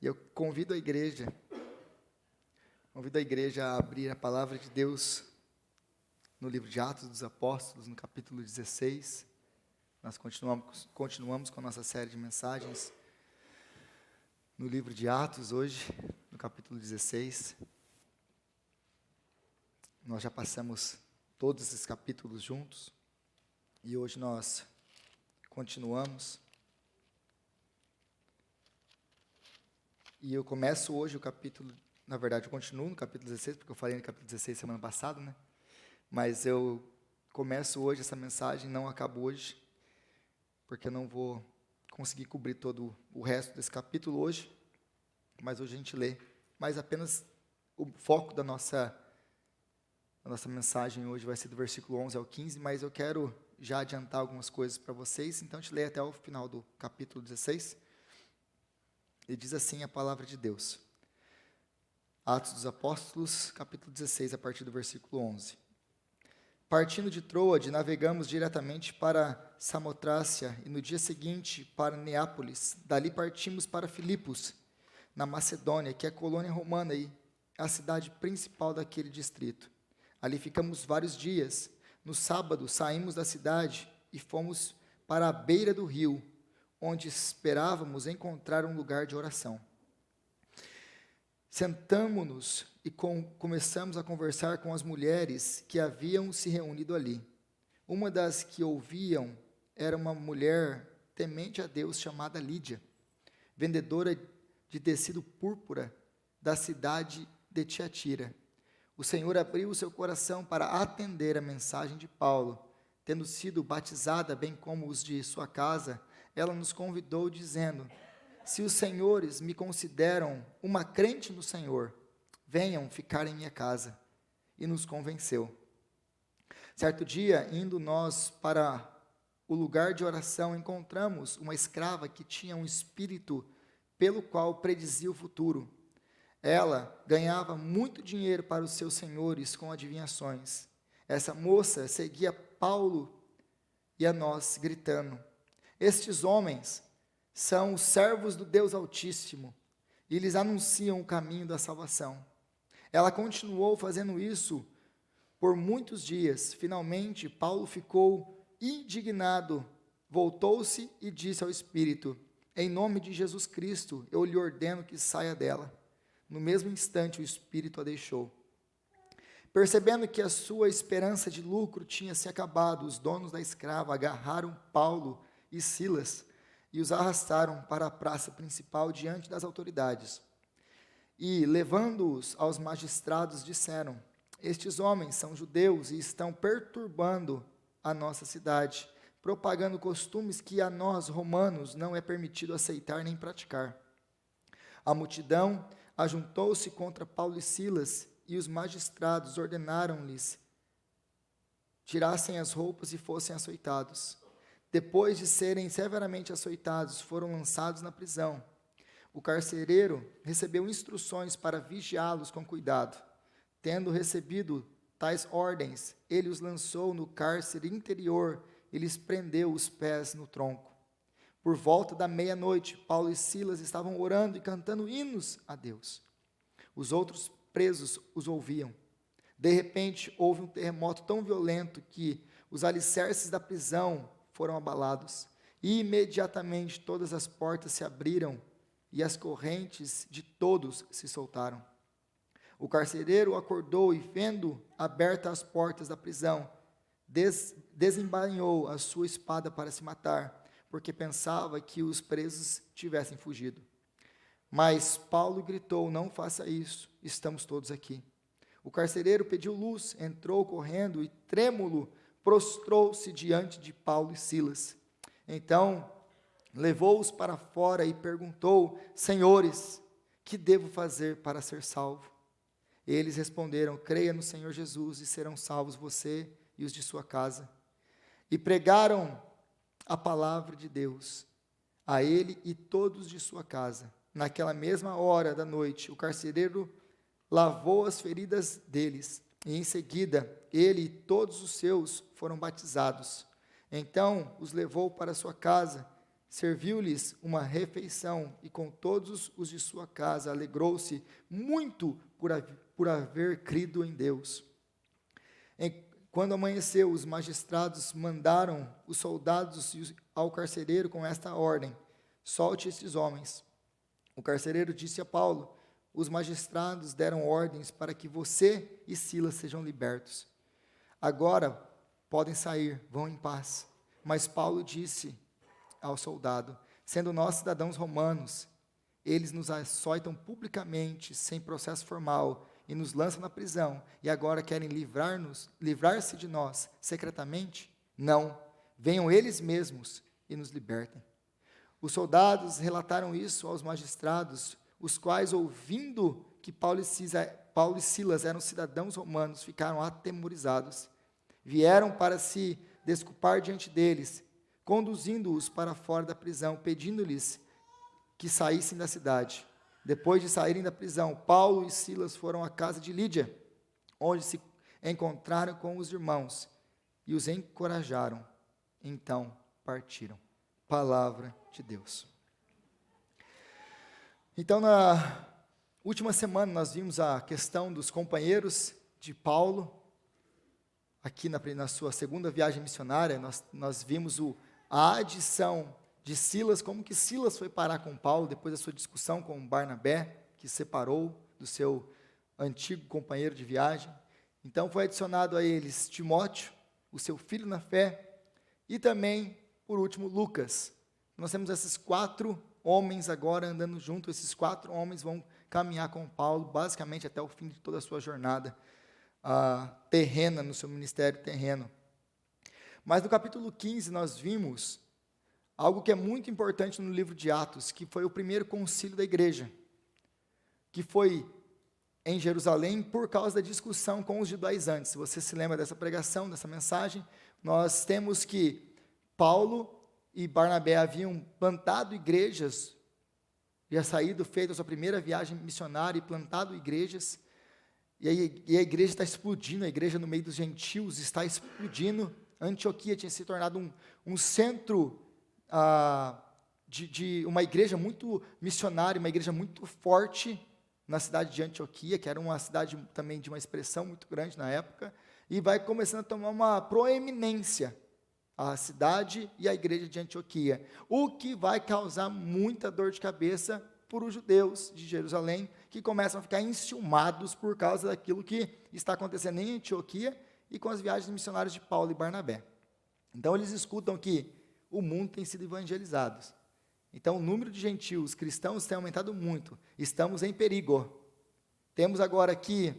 E eu convido a igreja a abrir a palavra de Deus no livro de Atos dos Apóstolos, no capítulo 16. Nós continuamos com a nossa série de mensagens no livro de Atos, hoje, no capítulo 16. Nós já passamos todos esses capítulos juntos, e hoje nós continuamos. E eu começo hoje o capítulo, na verdade, eu continuo no capítulo 16, porque eu falei no capítulo 16 semana passada, né? Mas eu começo hoje essa mensagem, não acabo hoje, porque eu não vou conseguir cobrir todo o resto desse capítulo hoje, mas hoje a gente lê. Mas apenas o foco da nossa mensagem hoje vai ser do versículo 11 ao 15, mas eu quero já adiantar algumas coisas para vocês, então a gente lê até o final do capítulo 16. E diz assim a palavra de Deus. Atos dos Apóstolos, capítulo 16, a partir do versículo 11. Partindo de Troade, navegamos diretamente para Samotrácia e no dia seguinte para Neápolis. Dali partimos para Filipos, na Macedônia, que é colônia romana e a cidade principal daquele distrito. Ali ficamos vários dias. No sábado saímos da cidade e fomos para a beira do rio, onde esperávamos encontrar um lugar de oração. Sentamo-nos e começamos a conversar com as mulheres que haviam se reunido ali. Uma das que ouviam era uma mulher temente a Deus chamada Lídia, vendedora de tecido púrpura da cidade de Tiatira. O Senhor abriu o seu coração para atender a mensagem de Paulo. Tendo sido batizada, bem como os de sua casa, ela nos convidou dizendo: se os senhores me consideram uma crente no Senhor, venham ficar em minha casa. E nos convenceu. Certo dia, indo nós para o lugar de oração, encontramos uma escrava que tinha um espírito pelo qual predizia o futuro. Ela ganhava muito dinheiro para os seus senhores com adivinhações. Essa moça seguia Paulo e a nós, gritando: estes homens são os servos do Deus Altíssimo, e lhes anunciam o caminho da salvação. Ela continuou fazendo isso por muitos dias. Finalmente, Paulo ficou indignado, voltou-se e disse ao Espírito: em nome de Jesus Cristo, eu lhe ordeno que saia dela. No mesmo instante, o Espírito a deixou. Percebendo que a sua esperança de lucro tinha se acabado, os donos da escrava agarraram Paulo e Silas e os arrastaram para a praça principal diante das autoridades. E, levando-os aos magistrados, disseram: estes homens são judeus e estão perturbando a nossa cidade, propagando costumes que a nós, romanos, não é permitido aceitar nem praticar. A multidão ajuntou-se contra Paulo e Silas, e os magistrados ordenaram-lhes tirassem as roupas e fossem açoitados. Depois de serem severamente açoitados, foram lançados na prisão. O carcereiro recebeu instruções para vigiá-los com cuidado. Tendo recebido tais ordens, ele os lançou no cárcere interior e lhes prendeu os pés no tronco. Por volta da meia-noite, Paulo e Silas estavam orando e cantando hinos a Deus. Os outros presos os ouviam. De repente, houve um terremoto tão violento que os alicerces da prisão foram abalados. E imediatamente todas as portas se abriram e as correntes de todos se soltaram. O carcereiro acordou e, vendo abertas as portas da prisão, desembainhou a sua espada para se matar, porque pensava que os presos tivessem fugido. Mas Paulo gritou: não faça isso, estamos todos aqui. O carcereiro pediu luz, entrou correndo e, trêmulo, prostrou-se diante de Paulo e Silas. Então, levou-os para fora e perguntou: senhores, que devo fazer para ser salvo? Eles responderam: creia no Senhor Jesus e serão salvos você e os de sua casa. E pregaram a palavra de Deus a ele e todos de sua casa. Naquela mesma hora da noite, o carcereiro lavou as feridas deles, e em seguida ele e todos os seus foram batizados. Então os levou para sua casa, serviu-lhes uma refeição e com todos os de sua casa alegrou-se muito por haver crido em Deus. Quando amanheceu, os magistrados mandaram os soldados ao carcereiro com esta ordem: solte estes homens. O carcereiro disse a Paulo: os magistrados deram ordens para que você e Silas sejam libertos. Agora podem sair, vão em paz. Mas Paulo disse ao soldado: sendo nós cidadãos romanos, eles nos açoitam publicamente, sem processo formal, e nos lançam na prisão, e agora querem livrar-se de nós secretamente? Não, venham eles mesmos e nos libertem. Os soldados relataram isso aos magistrados, os quais, ouvindo que Paulo e Silas eram cidadãos romanos, ficaram atemorizados. Vieram para se desculpar diante deles, conduzindo-os para fora da prisão, pedindo-lhes que saíssem da cidade. Depois de saírem da prisão, Paulo e Silas foram à casa de Lídia, onde se encontraram com os irmãos e os encorajaram. Então partiram. Palavra de Deus. Então, na última semana, nós vimos a questão dos companheiros de Paulo. Aqui na sua segunda viagem missionária, nós vimos a adição de Silas, como que Silas foi parar com Paulo, depois da sua discussão com Barnabé, que separou do seu antigo companheiro de viagem. Então foi adicionado a eles Timóteo, o seu filho na fé, e também, por último, Lucas. Nós temos esses 4 homens agora andando juntos, esses 4 homens vão caminhar com Paulo, basicamente até o fim de toda a sua jornada terrena, no seu ministério terreno. Mas no capítulo 15 nós vimos algo que é muito importante no livro de Atos, que foi o primeiro concílio da igreja, que foi em Jerusalém por causa da discussão com os judaizantes. Se você se lembra dessa pregação, dessa mensagem, nós temos que Paulo e Barnabé haviam plantado igrejas, já feito a sua primeira viagem missionária e plantado igrejas, e a igreja está explodindo, a igreja no meio dos gentios está explodindo. Antioquia tinha se tornado um centro de uma igreja muito missionária, uma igreja muito forte na cidade de Antioquia, que era uma cidade também de uma expressão muito grande na época, e vai começando a tomar uma proeminência a cidade e a igreja de Antioquia, o que vai causar muita dor de cabeça para os judeus de Jerusalém, que começam a ficar enciumados por causa daquilo que está acontecendo em Antioquia e com as viagens missionárias de Paulo e Barnabé. Então eles escutam que o mundo tem sido evangelizado. Então o número de gentios cristãos tem aumentado muito. Estamos em perigo. Temos agora aqui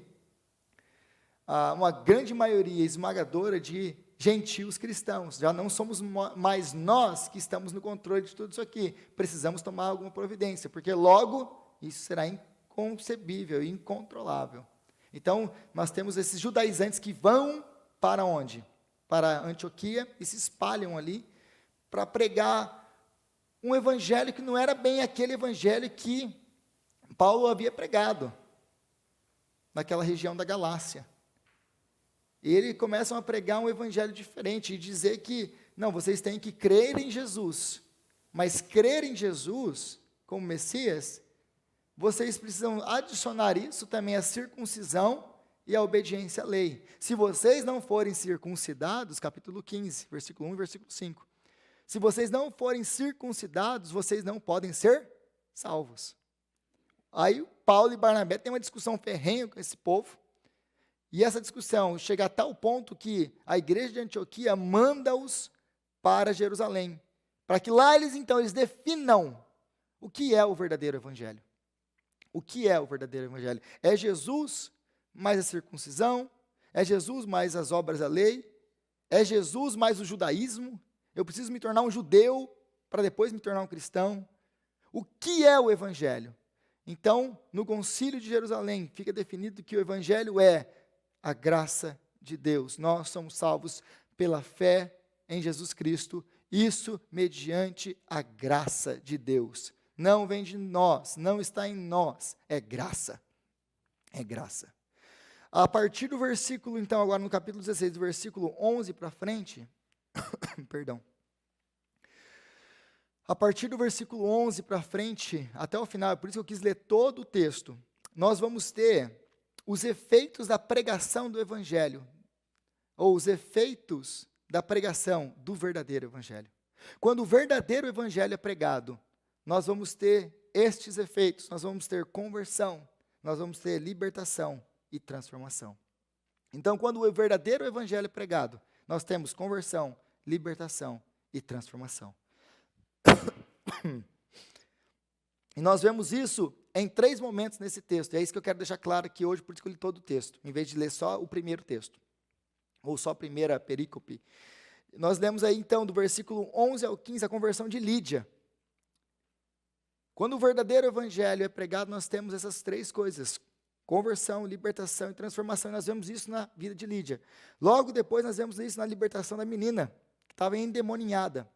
uma grande maioria esmagadora de gentios cristãos. Já não somos mais nós que estamos no controle de tudo isso aqui. Precisamos tomar alguma providência, porque logo isso será inconcebível, incontrolável. Então, nós temos esses judaizantes que vão para onde? Para Antioquia e se espalham ali para pregar um evangelho que não era bem aquele evangelho que Paulo havia pregado naquela região da Galácia. E eles começam a pregar um evangelho diferente e dizer que, não, vocês têm que crer em Jesus, mas crer em Jesus como Messias, vocês precisam adicionar isso também à circuncisão e à obediência à lei. Se vocês não forem circuncidados, capítulo 15, versículo 1 e versículo 5, se vocês não forem circuncidados, vocês não podem ser salvos. Aí Paulo e Barnabé têm uma discussão ferrenha com esse povo, e essa discussão chega a tal ponto que a igreja de Antioquia manda-os para Jerusalém, para que lá eles definam o que é o verdadeiro evangelho. O que é o verdadeiro evangelho? É Jesus mais a circuncisão? É Jesus mais as obras da lei? É Jesus mais o judaísmo? Eu preciso me tornar um judeu para depois me tornar um cristão? O que é o evangelho? Então, no concílio de Jerusalém, fica definido que o evangelho é a graça de Deus. Nós somos salvos pela fé em Jesus Cristo, isso mediante a graça de Deus. Não vem de nós, não está em nós, é graça. É graça. A partir do versículo, então, agora no capítulo 16, do versículo 11 para frente, perdão, A partir do versículo 11 para frente, até o final, por isso que eu quis ler todo o texto, nós vamos ter os efeitos da pregação do Evangelho, ou os efeitos da pregação do verdadeiro Evangelho. Quando o verdadeiro Evangelho é pregado, nós vamos ter estes efeitos, nós vamos ter conversão, nós vamos ter libertação e transformação. Então, quando o verdadeiro Evangelho é pregado, nós temos conversão, libertação e transformação. E nós vemos isso em 3 momentos nesse texto. E é isso que eu quero deixar claro aqui hoje, por isso que eu li todo o texto, em vez de ler só o primeiro texto, ou só a primeira perícope. Nós lemos aí, então, do versículo 11 ao 15, a conversão de Lídia. Quando o verdadeiro evangelho é pregado, nós temos essas 3 coisas: conversão, libertação e transformação. E nós vemos isso na vida de Lídia. Logo depois, nós vemos isso na libertação da menina, que estava endemoninhada.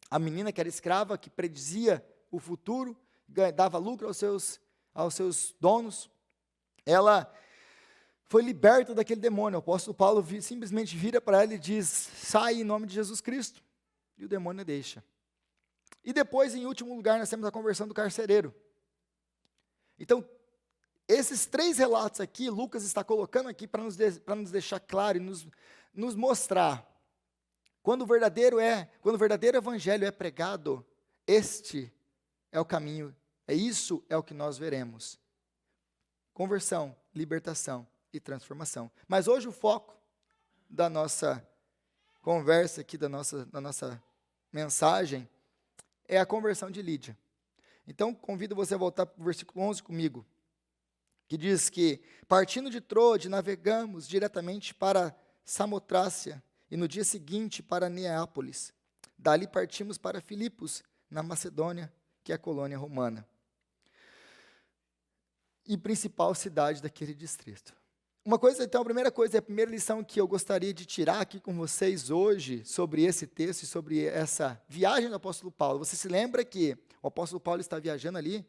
A menina que era escrava, que predizia o futuro, dava lucro aos seus donos, ela foi liberta daquele demônio. O apóstolo Paulo simplesmente vira para ela e diz: sai em nome de Jesus Cristo, e o demônio a deixa. E depois, em último lugar, nós temos a conversão do carcereiro. Então, esses 3 relatos aqui, Lucas está colocando aqui para nos deixar claro e nos mostrar, quando o verdadeiro evangelho é pregado, este é o caminho, isso é o que nós veremos: conversão, libertação e transformação. Mas hoje o foco da nossa conversa aqui, da nossa mensagem, é a conversão de Lídia. Então, convido você a voltar para o versículo 11 comigo, que diz que, partindo de Troade, navegamos diretamente para Samotrácia, e no dia seguinte para Neápolis. Dali partimos para Filipos, na Macedônia, que é a colônia romana, e principal cidade daquele distrito. Então, a primeira lição que eu gostaria de tirar aqui com vocês hoje, sobre esse texto e sobre essa viagem do apóstolo Paulo. Você se lembra que o apóstolo Paulo está viajando ali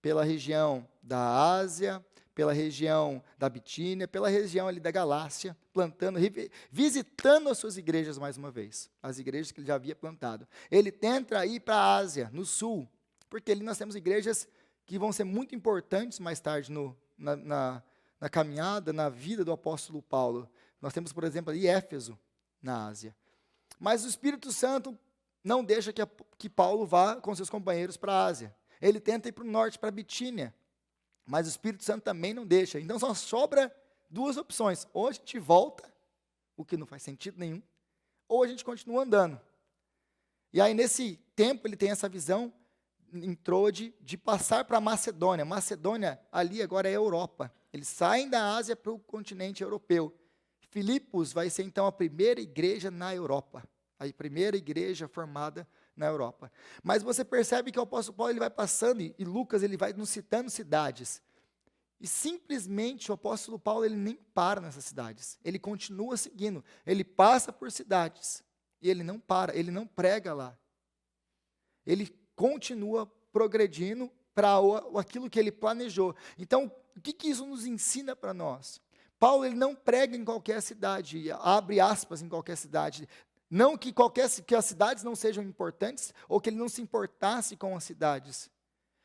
pela região da Ásia, pela região da Bitínia, pela região ali da Galácia, visitando as suas igrejas mais uma vez, as igrejas que ele já havia plantado. Ele tenta ir para a Ásia, no sul, porque ali nós temos igrejas que vão ser muito importantes mais tarde na caminhada, na vida do apóstolo Paulo. Nós temos, por exemplo, ali Éfeso, na Ásia. Mas o Espírito Santo não deixa que Paulo vá com seus companheiros para a Ásia. Ele tenta ir para o norte, para a Bitínia, mas o Espírito Santo também não deixa. Então só sobra 2 opções: ou a gente volta, o que não faz sentido nenhum, ou a gente continua andando. E aí, nesse tempo, ele tem essa visão em Troade de passar para a Macedônia. Macedônia, ali agora é a Europa. Eles saem da Ásia para o continente europeu. Filipos vai ser, então, a primeira igreja na Europa. A primeira igreja formada na Europa. Mas você percebe que o apóstolo Paulo ele vai passando, e Lucas ele vai nos citando cidades. E simplesmente o apóstolo Paulo ele nem para nessas cidades. Ele continua seguindo. Ele passa por cidades. E ele não para, ele não prega lá. Ele continua progredindo para aquilo que ele planejou. Então, o que isso nos ensina para nós? Paulo ele não prega em qualquer cidade, abre aspas, em qualquer cidade. Não que as cidades não sejam importantes, ou que ele não se importasse com as cidades.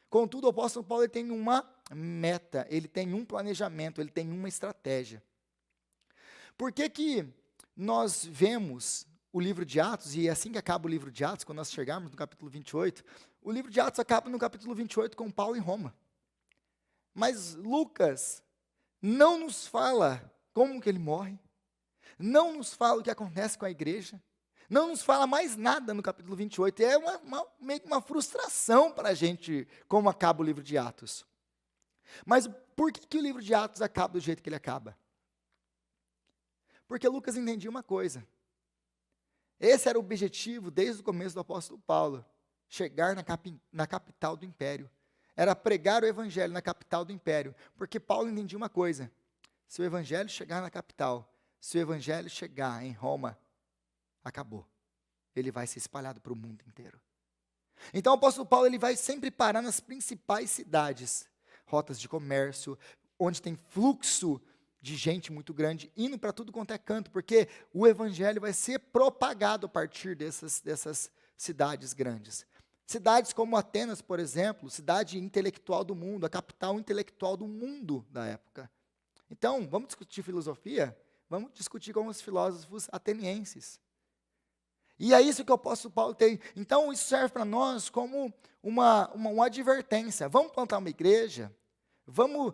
Contudo, o apóstolo Paulo ele tem uma meta, ele tem um planejamento, ele tem uma estratégia. Por que nós vemos o livro de Atos, e é assim que acaba o livro de Atos, quando nós chegarmos no capítulo 28, o livro de Atos acaba no capítulo 28 com Paulo em Roma. Mas Lucas não nos fala como que ele morre, não nos fala o que acontece com a igreja, não nos fala mais nada no capítulo 28, é meio que uma frustração para a gente como acaba o livro de Atos. Mas por que o livro de Atos acaba do jeito que ele acaba? Porque Lucas entendia uma coisa. Esse era o objetivo desde o começo do apóstolo Paulo, chegar na capital do império. Era pregar o evangelho na capital do império, porque Paulo entendia uma coisa: se o evangelho chegar na capital, se o evangelho chegar em Roma, acabou. Ele vai ser espalhado para o mundo inteiro. Então o apóstolo Paulo ele vai sempre parar nas principais cidades, rotas de comércio, onde tem fluxo de gente muito grande, indo para tudo quanto é canto, porque o evangelho vai ser propagado a partir dessas cidades grandes. Cidades como Atenas, por exemplo, cidade intelectual do mundo, a capital intelectual do mundo da época. Então, vamos discutir filosofia? Vamos discutir com os filósofos atenienses. E é isso que o apóstolo Paulo tem. Então, isso serve para nós como uma advertência. Vamos plantar uma igreja? Vamos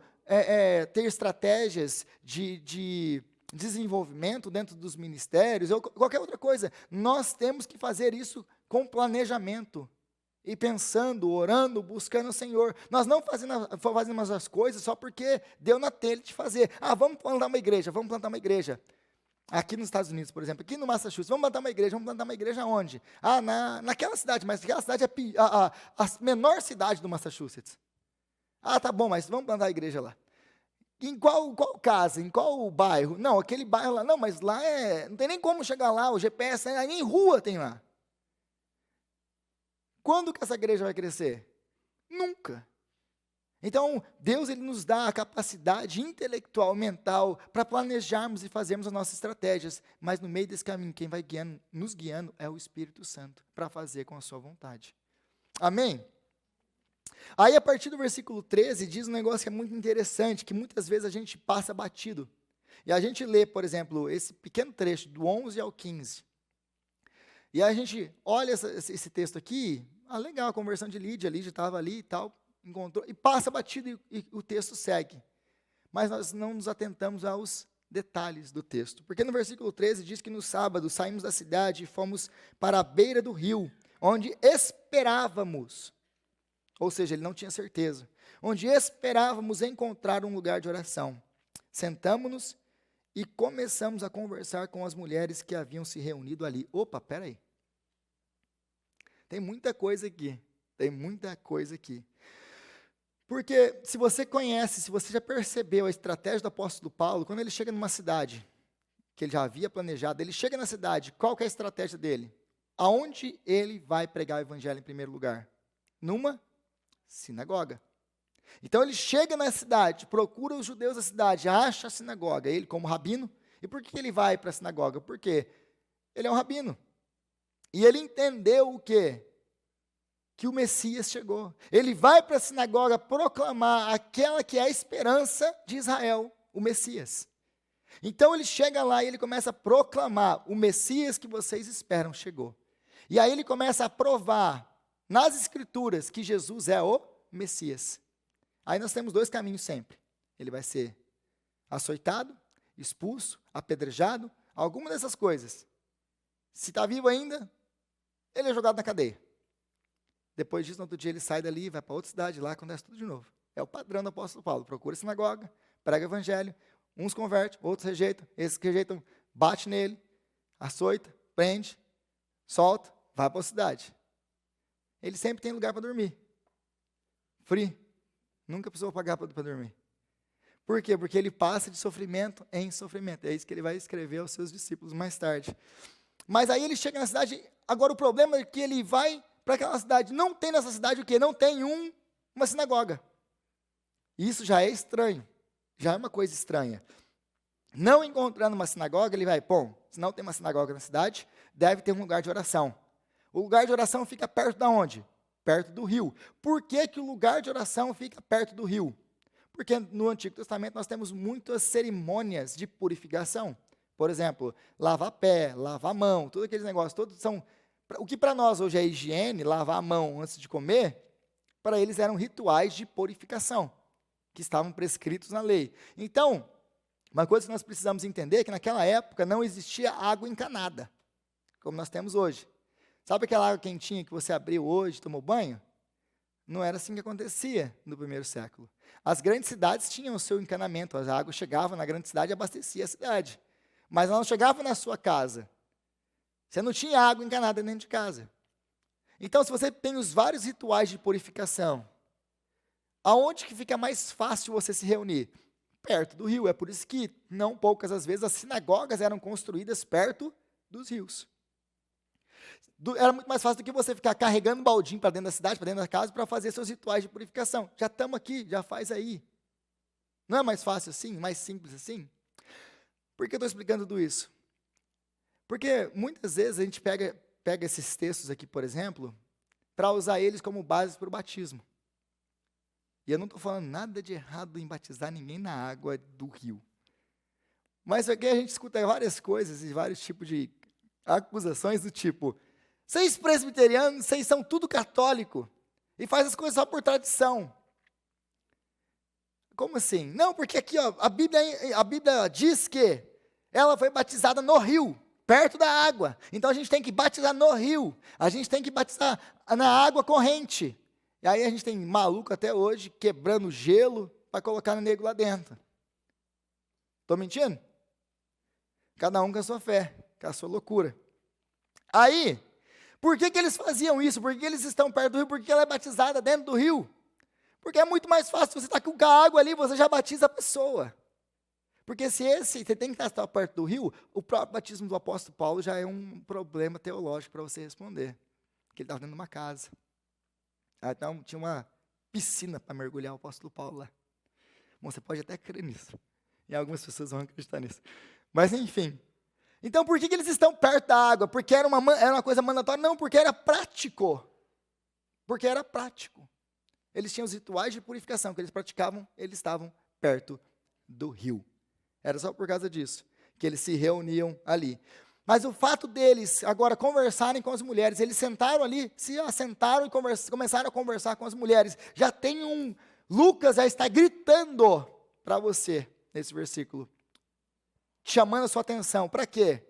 ter estratégias de desenvolvimento dentro dos ministérios, ou qualquer outra coisa. Nós temos que fazer isso com planejamento. E pensando, orando, buscando o Senhor. Nós não fazemos as coisas só porque deu na telha de fazer. Vamos plantar uma igreja, vamos plantar uma igreja. Aqui nos Estados Unidos, por exemplo, aqui no Massachusetts, vamos plantar uma igreja onde? Naquela cidade, mas aquela cidade é a menor cidade do Massachusetts. Tá bom, mas vamos plantar a igreja lá. Em qual casa, em qual bairro? Não, aquele bairro lá, não, mas lá não tem nem como chegar lá, o GPS, nem rua tem lá. Quando que essa igreja vai crescer? Nunca. Então, Deus ele nos dá a capacidade intelectual, mental, para planejarmos e fazermos as nossas estratégias, mas no meio desse caminho, quem vai nos guiando é o Espírito Santo, para fazer com a sua vontade. Amém? Aí, a partir do versículo 13, diz um negócio que é muito interessante, que muitas vezes a gente passa batido. E a gente lê, por exemplo, esse pequeno trecho, do 11 ao 15. E a gente olha esse texto aqui, legal, a conversão de Lídia estava ali e tal, encontrou, e passa batido e o texto segue. Mas nós não nos atentamos aos detalhes do texto. Porque no versículo 13 diz que no sábado saímos da cidade e fomos para a beira do rio, onde esperávamos, ou seja, ele não tinha certeza, onde esperávamos encontrar um lugar de oração. Sentamo-nos e começamos a conversar com as mulheres que haviam se reunido ali. Opa, peraí. Tem muita coisa aqui. Porque se você conhece, se você já percebeu a estratégia do apóstolo Paulo, quando ele chega numa cidade, que ele já havia planejado, ele chega na cidade, qual que é a estratégia dele? Aonde ele vai pregar o evangelho em primeiro lugar? Numa sinagoga. Então ele chega na cidade, procura os judeus da cidade, acha a sinagoga, ele como rabino. E por que ele vai para a sinagoga? Porque ele é um rabino. E ele entendeu o quê? Que o Messias chegou. Ele vai para a sinagoga proclamar aquela que é a esperança de Israel, o Messias. Então ele chega lá e ele começa a proclamar: o Messias que vocês esperam chegou. E aí ele começa a provar nas Escrituras que Jesus é o Messias. Aí nós temos dois caminhos sempre. Ele vai ser açoitado, expulso, apedrejado, alguma dessas coisas. Se está vivo ainda, ele é jogado na cadeia. Depois disso, no outro dia, ele sai dali, vai para outra cidade, lá acontece tudo de novo. É o padrão do apóstolo Paulo. Procura a sinagoga, prega o evangelho, uns convertem, outros rejeitam, esses que rejeitam, bate nele, açoita, prende, solta, vai para a cidade. Ele sempre tem lugar para dormir. Free. Nunca precisou pagar para dormir. Por quê? Porque ele passa de sofrimento em sofrimento. É isso que ele vai escrever aos seus discípulos mais tarde. Mas aí ele chega na cidade, agora o problema é que ele vai para aquela cidade. Não tem nessa cidade o quê? Não tem uma sinagoga. Isso já é estranho. Já é uma coisa estranha. Não encontrando uma sinagoga, ele vai, se não tem uma sinagoga na cidade, deve ter um lugar de oração. O lugar de oração fica perto de onde? Perto do rio. Por que que o lugar de oração fica perto do rio? Porque no Antigo Testamento nós temos muitas cerimônias de purificação. Por exemplo, lavar pé, lavar mão, todos aqueles negócios, todos são... O que para nós hoje é higiene, lavar a mão antes de comer, para eles eram rituais de purificação, que estavam prescritos na lei. Então, uma coisa que nós precisamos entender é que naquela época não existia água encanada, como nós temos hoje. Sabe aquela água quentinha que você abriu hoje, tomou banho? Não era assim que acontecia no primeiro século. As grandes cidades tinham o seu encanamento, a água chegava na grande cidade e abastecia a cidade. Mas ela não chegava na sua casa. Você não tinha água encanada dentro de casa. Então, se você tem os vários rituais de purificação, aonde que fica mais fácil você se reunir? Perto do rio. É por isso que, não poucas as vezes, as sinagogas eram construídas perto dos rios. Era muito mais fácil do que você ficar carregando um baldinho para dentro da cidade, para dentro da casa, para fazer seus rituais de purificação. Já estamos aqui, já faz aí. Não é mais fácil assim, mais simples assim? Por que eu estou explicando tudo isso? Porque muitas vezes a gente pega esses textos aqui, por exemplo, para usar eles como base para o batismo. E eu não estou falando nada de errado em batizar ninguém na água do rio. Mas aqui a gente escuta várias coisas e vários tipos de acusações do tipo: vocês presbiterianos, vocês são tudo católico e faz as coisas só por tradição. Como assim? Não, porque aqui ó, a Bíblia diz que ela foi batizada no rio, perto da água. Então a gente tem que batizar no rio, a gente tem que batizar na água corrente. E aí a gente tem maluco até hoje quebrando gelo para colocar o nego lá dentro. Estou mentindo? Cada um com a sua fé, com a sua loucura. Aí, por que eles faziam isso? Por que eles estão perto do rio? Porque ela é batizada dentro do rio. Porque é muito mais fácil, você está com a água ali, você já batiza a pessoa. Porque você tem que estar perto do rio, o próprio batismo do apóstolo Paulo já é um problema teológico para você responder. Porque ele estava dentro de uma casa. Então, tinha uma piscina para mergulhar o apóstolo Paulo lá. Bom, você pode até crer nisso. E algumas pessoas vão acreditar nisso. Mas, enfim. Então, por que eles estão perto da água? Porque era uma coisa mandatória? Não, porque era prático. Porque era prático. Eles tinham os rituais de purificação que eles praticavam, eles estavam perto do rio. Era só por causa disso que eles se reuniam ali. Mas o fato deles agora conversarem com as mulheres, eles sentaram ali, se assentaram e começaram a conversar com as mulheres. Já tem Lucas já está gritando para você, nesse versículo, chamando a sua atenção. Para quê?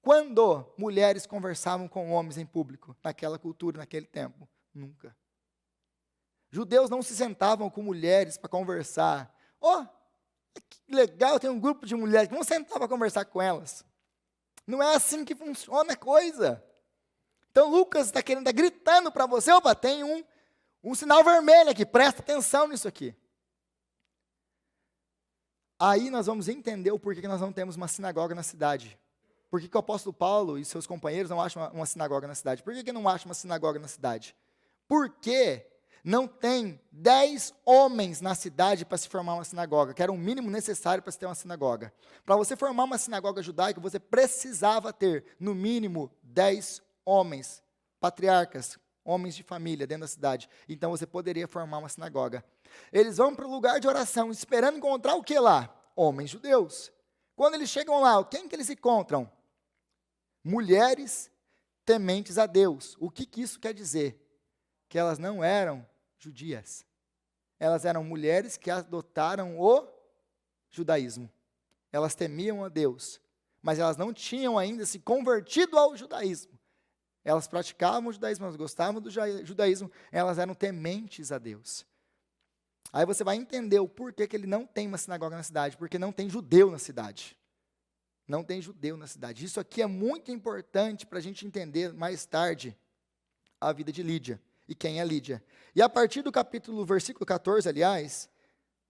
Quando mulheres conversavam com homens em público, naquela cultura, naquele tempo? Nunca. Judeus não se sentavam com mulheres para conversar. Que legal, tem um grupo de mulheres, vamos sentar para conversar com elas. Não é assim que funciona a coisa. Então Lucas está gritando para você, tem um sinal vermelho aqui, presta atenção nisso aqui. Aí nós vamos entender o porquê que nós não temos uma sinagoga na cidade. Por que o apóstolo Paulo e seus companheiros não acham uma sinagoga na cidade? Por que não acham uma sinagoga na cidade? Porque não tem 10 homens na cidade para se formar uma sinagoga, que era o mínimo necessário para se ter uma sinagoga. Para você formar uma sinagoga judaica, você precisava ter, no mínimo, 10 homens, patriarcas, homens de família dentro da cidade. Então você poderia formar uma sinagoga. Eles vão para o lugar de oração, esperando encontrar o que lá? Homens judeus. Quando eles chegam lá, quem que eles encontram? Mulheres tementes a Deus. O que isso quer dizer? Que elas não eram judias. Elas eram mulheres que adotaram o judaísmo. Elas temiam a Deus, mas elas não tinham ainda se convertido ao judaísmo. Elas praticavam o judaísmo, elas gostavam do judaísmo, elas eram tementes a Deus. Aí você vai entender o porquê que ele não tem uma sinagoga na cidade, porque não tem judeu na cidade. Não tem judeu na cidade. Isso aqui é muito importante para a gente entender mais tarde a vida de Lídia. E quem é Lídia. E a partir do versículo 14, aliás,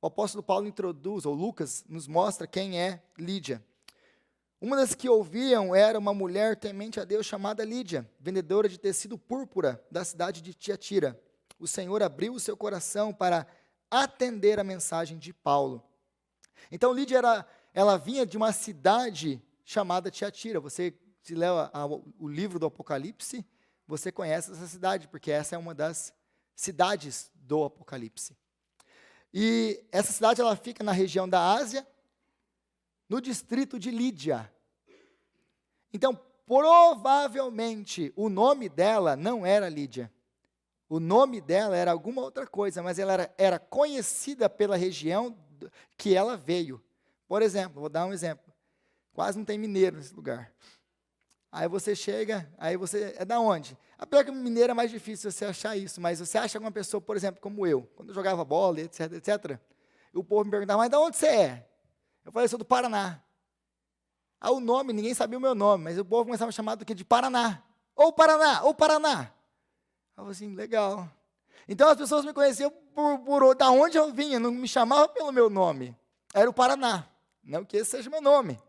o apóstolo Paulo introduz, ou Lucas, nos mostra quem é Lídia. Uma das que ouviam era uma mulher temente a Deus chamada Lídia, vendedora de tecido púrpura da cidade de Tiatira. O Senhor abriu o seu coração para atender a mensagem de Paulo. Então Lídia ela vinha de uma cidade chamada Tiatira. Você, se lê o livro do Apocalipse, você conhece essa cidade, porque essa é uma das cidades do Apocalipse. E essa cidade ela fica na região da Ásia, no distrito de Lídia. Então, provavelmente, o nome dela não era Lídia. O nome dela era alguma outra coisa, mas ela era conhecida pela região que ela veio. Por exemplo, vou dar um exemplo. Quase não tem mineiro nesse lugar. Aí você chega, aí você, é da onde? Apesar que mineiro é mais difícil você achar isso, mas você acha alguma pessoa, por exemplo, como eu, quando eu jogava bola, etc, etc, o povo me perguntava, mas de onde você é? Eu falei, sou do Paraná. Aí o nome, ninguém sabia o meu nome, mas o povo começava a me chamar do quê? De Paraná. Ou Paraná, ou Paraná. Eu falei assim, legal. Então as pessoas me conheciam por da onde eu vinha, não me chamavam pelo meu nome. Era o Paraná, não que esse seja o meu nome.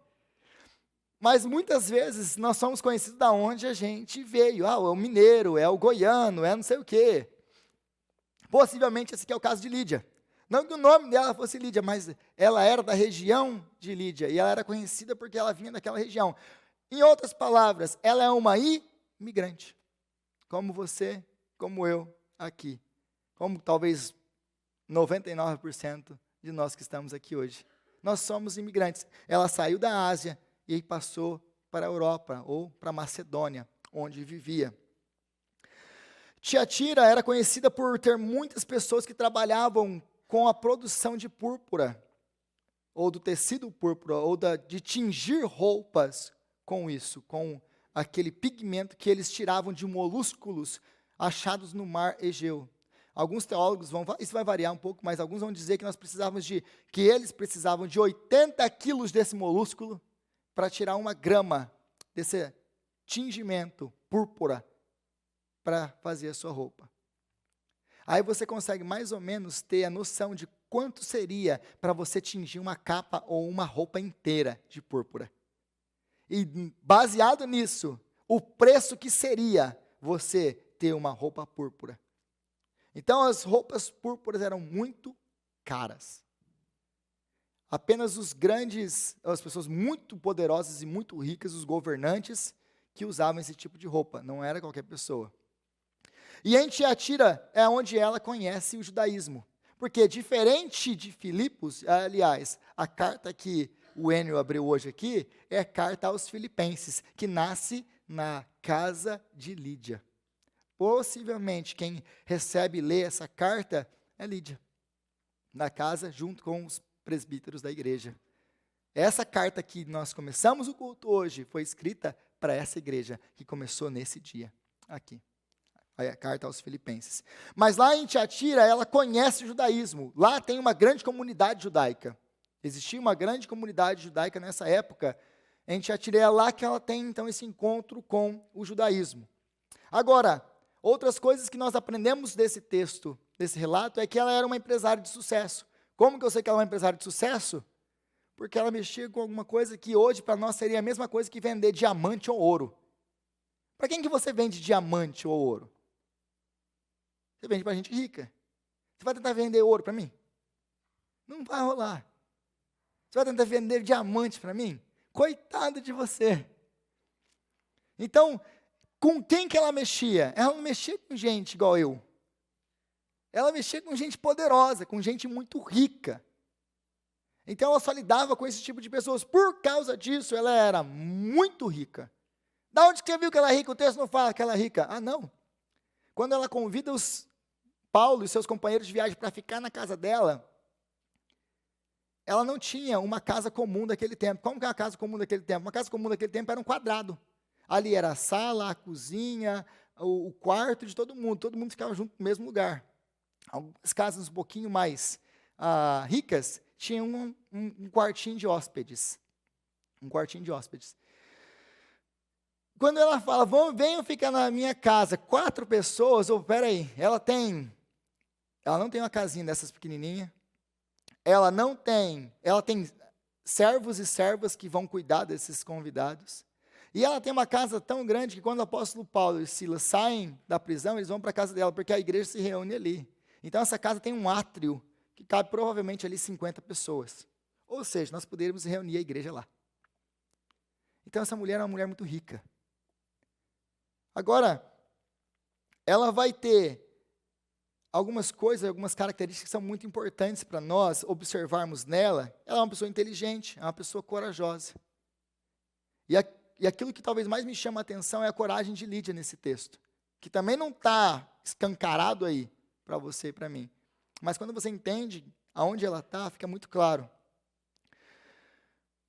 Mas muitas vezes nós somos conhecidos da onde a gente veio. É o mineiro, é o goiano, é não sei o quê. Possivelmente esse aqui é o caso de Lídia. Não que o nome dela fosse Lídia, mas ela era da região de Lídia. E ela era conhecida porque ela vinha daquela região. Em outras palavras, ela é uma imigrante. Como você como eu aqui, como talvez 99% de nós que estamos aqui hoje. Nós somos imigrantes. Ela saiu da Ásia e passou para a Europa, ou para a Macedônia, onde vivia. Tiatira era conhecida por ter muitas pessoas que trabalhavam com a produção de púrpura, ou do tecido púrpura, ou de tingir roupas com isso, com aquele pigmento que eles tiravam de molúsculos achados no mar Egeu. Alguns teólogos isso vai variar um pouco, mas alguns vão dizer que eles precisavam de 80 quilos desse molúsculo para tirar 1 grama desse tingimento púrpura para fazer a sua roupa. Aí você consegue mais ou menos ter a noção de quanto seria para você tingir uma capa ou uma roupa inteira de púrpura. E baseado nisso, o preço que seria você ter uma roupa púrpura. Então as roupas púrpuras eram muito caras. Apenas as pessoas muito poderosas e muito ricas, os governantes, que usavam esse tipo de roupa, não era qualquer pessoa. E em Tiatira é onde ela conhece o judaísmo, porque diferente de Filipos, aliás, a carta que o Enio abriu hoje aqui, é a carta aos Filipenses, que nasce na casa de Lídia. Possivelmente quem recebe e lê essa carta é Lídia, na casa junto com os presbíteros da igreja. Essa carta que nós começamos o culto hoje foi escrita para essa igreja que começou nesse dia, aqui. A carta aos Filipenses. Mas lá em Tiatira, ela conhece o judaísmo. Lá tem uma grande comunidade judaica. Existia uma grande comunidade judaica nessa época. Em Tiatira é lá que ela tem, então, esse encontro com o judaísmo. Agora, outras coisas que nós aprendemos desse texto, desse relato, é que ela era uma empresária de sucesso. Como que eu sei que ela é uma empresária de sucesso? Porque ela mexia com alguma coisa que hoje para nós seria a mesma coisa que vender diamante ou ouro. Para quem que você vende diamante ou ouro? Você vende para gente rica. Você vai tentar vender ouro para mim? Não vai rolar. Você vai tentar vender diamante para mim? Coitado de você. Então, com quem que ela mexia? Ela não mexia com gente igual eu. Ela mexia com gente poderosa, com gente muito rica. Então, ela só lidava com esse tipo de pessoas. Por causa disso, ela era muito rica. Da onde que você viu que ela é rica? O texto não fala que ela é rica. Ah, não. Quando ela convida Paulo e seus companheiros de viagem para ficar na casa dela, ela não tinha uma casa comum daquele tempo. Como que é uma casa comum daquele tempo? Uma casa comum daquele tempo era um quadrado. Ali era a sala, a cozinha, o quarto de todo mundo ficava junto no mesmo lugar. Algumas casas um pouquinho mais ricas tinham um quartinho de hóspedes. Um quartinho de hóspedes. Quando ela fala, venham ficar na minha casa, 4 pessoas, peraí, ela não tem uma casinha dessas pequenininha, ela tem servos e servas que vão cuidar desses convidados, e ela tem uma casa tão grande que quando o apóstolo Paulo e Silas saem da prisão, eles vão para a casa dela, porque a igreja se reúne ali. Então essa casa tem um átrio, que cabe provavelmente ali 50 pessoas, ou seja, nós poderíamos reunir a igreja lá. Então essa mulher é uma mulher muito rica. Agora, ela vai ter algumas coisas, algumas características que são muito importantes para nós observarmos nela. Ela é uma pessoa inteligente, é uma pessoa corajosa. E aquilo que talvez mais me chama a atenção é a coragem de Lídia nesse texto, que também não está escancarado aí para você e para mim. Mas quando você entende aonde ela está, fica muito claro.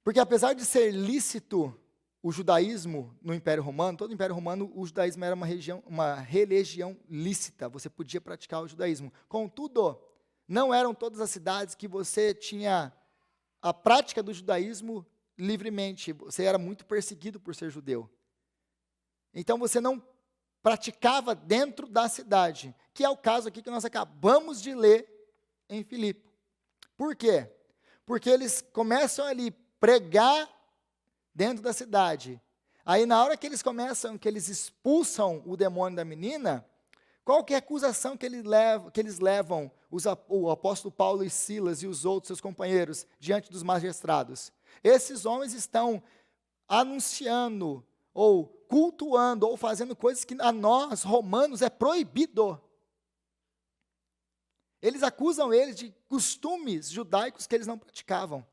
Porque apesar de ser lícito o judaísmo no Império Romano, todo o Império Romano, o judaísmo era uma religião lícita, você podia praticar o judaísmo. Contudo, não eram todas as cidades que você tinha a prática do judaísmo livremente, você era muito perseguido por ser judeu. Então você não praticava dentro da cidade, que é o caso aqui que nós acabamos de ler em Filipe. Por quê? Porque eles começam ali pregar dentro da cidade. Aí na hora que eles expulsam o demônio da menina, qual que é a acusação que eles levam o apóstolo Paulo e Silas e os outros seus companheiros diante dos magistrados? Esses homens estão anunciando ou cultuando ou fazendo coisas que a nós, romanos, é proibido. Eles acusam eles de costumes judaicos que eles não praticavam.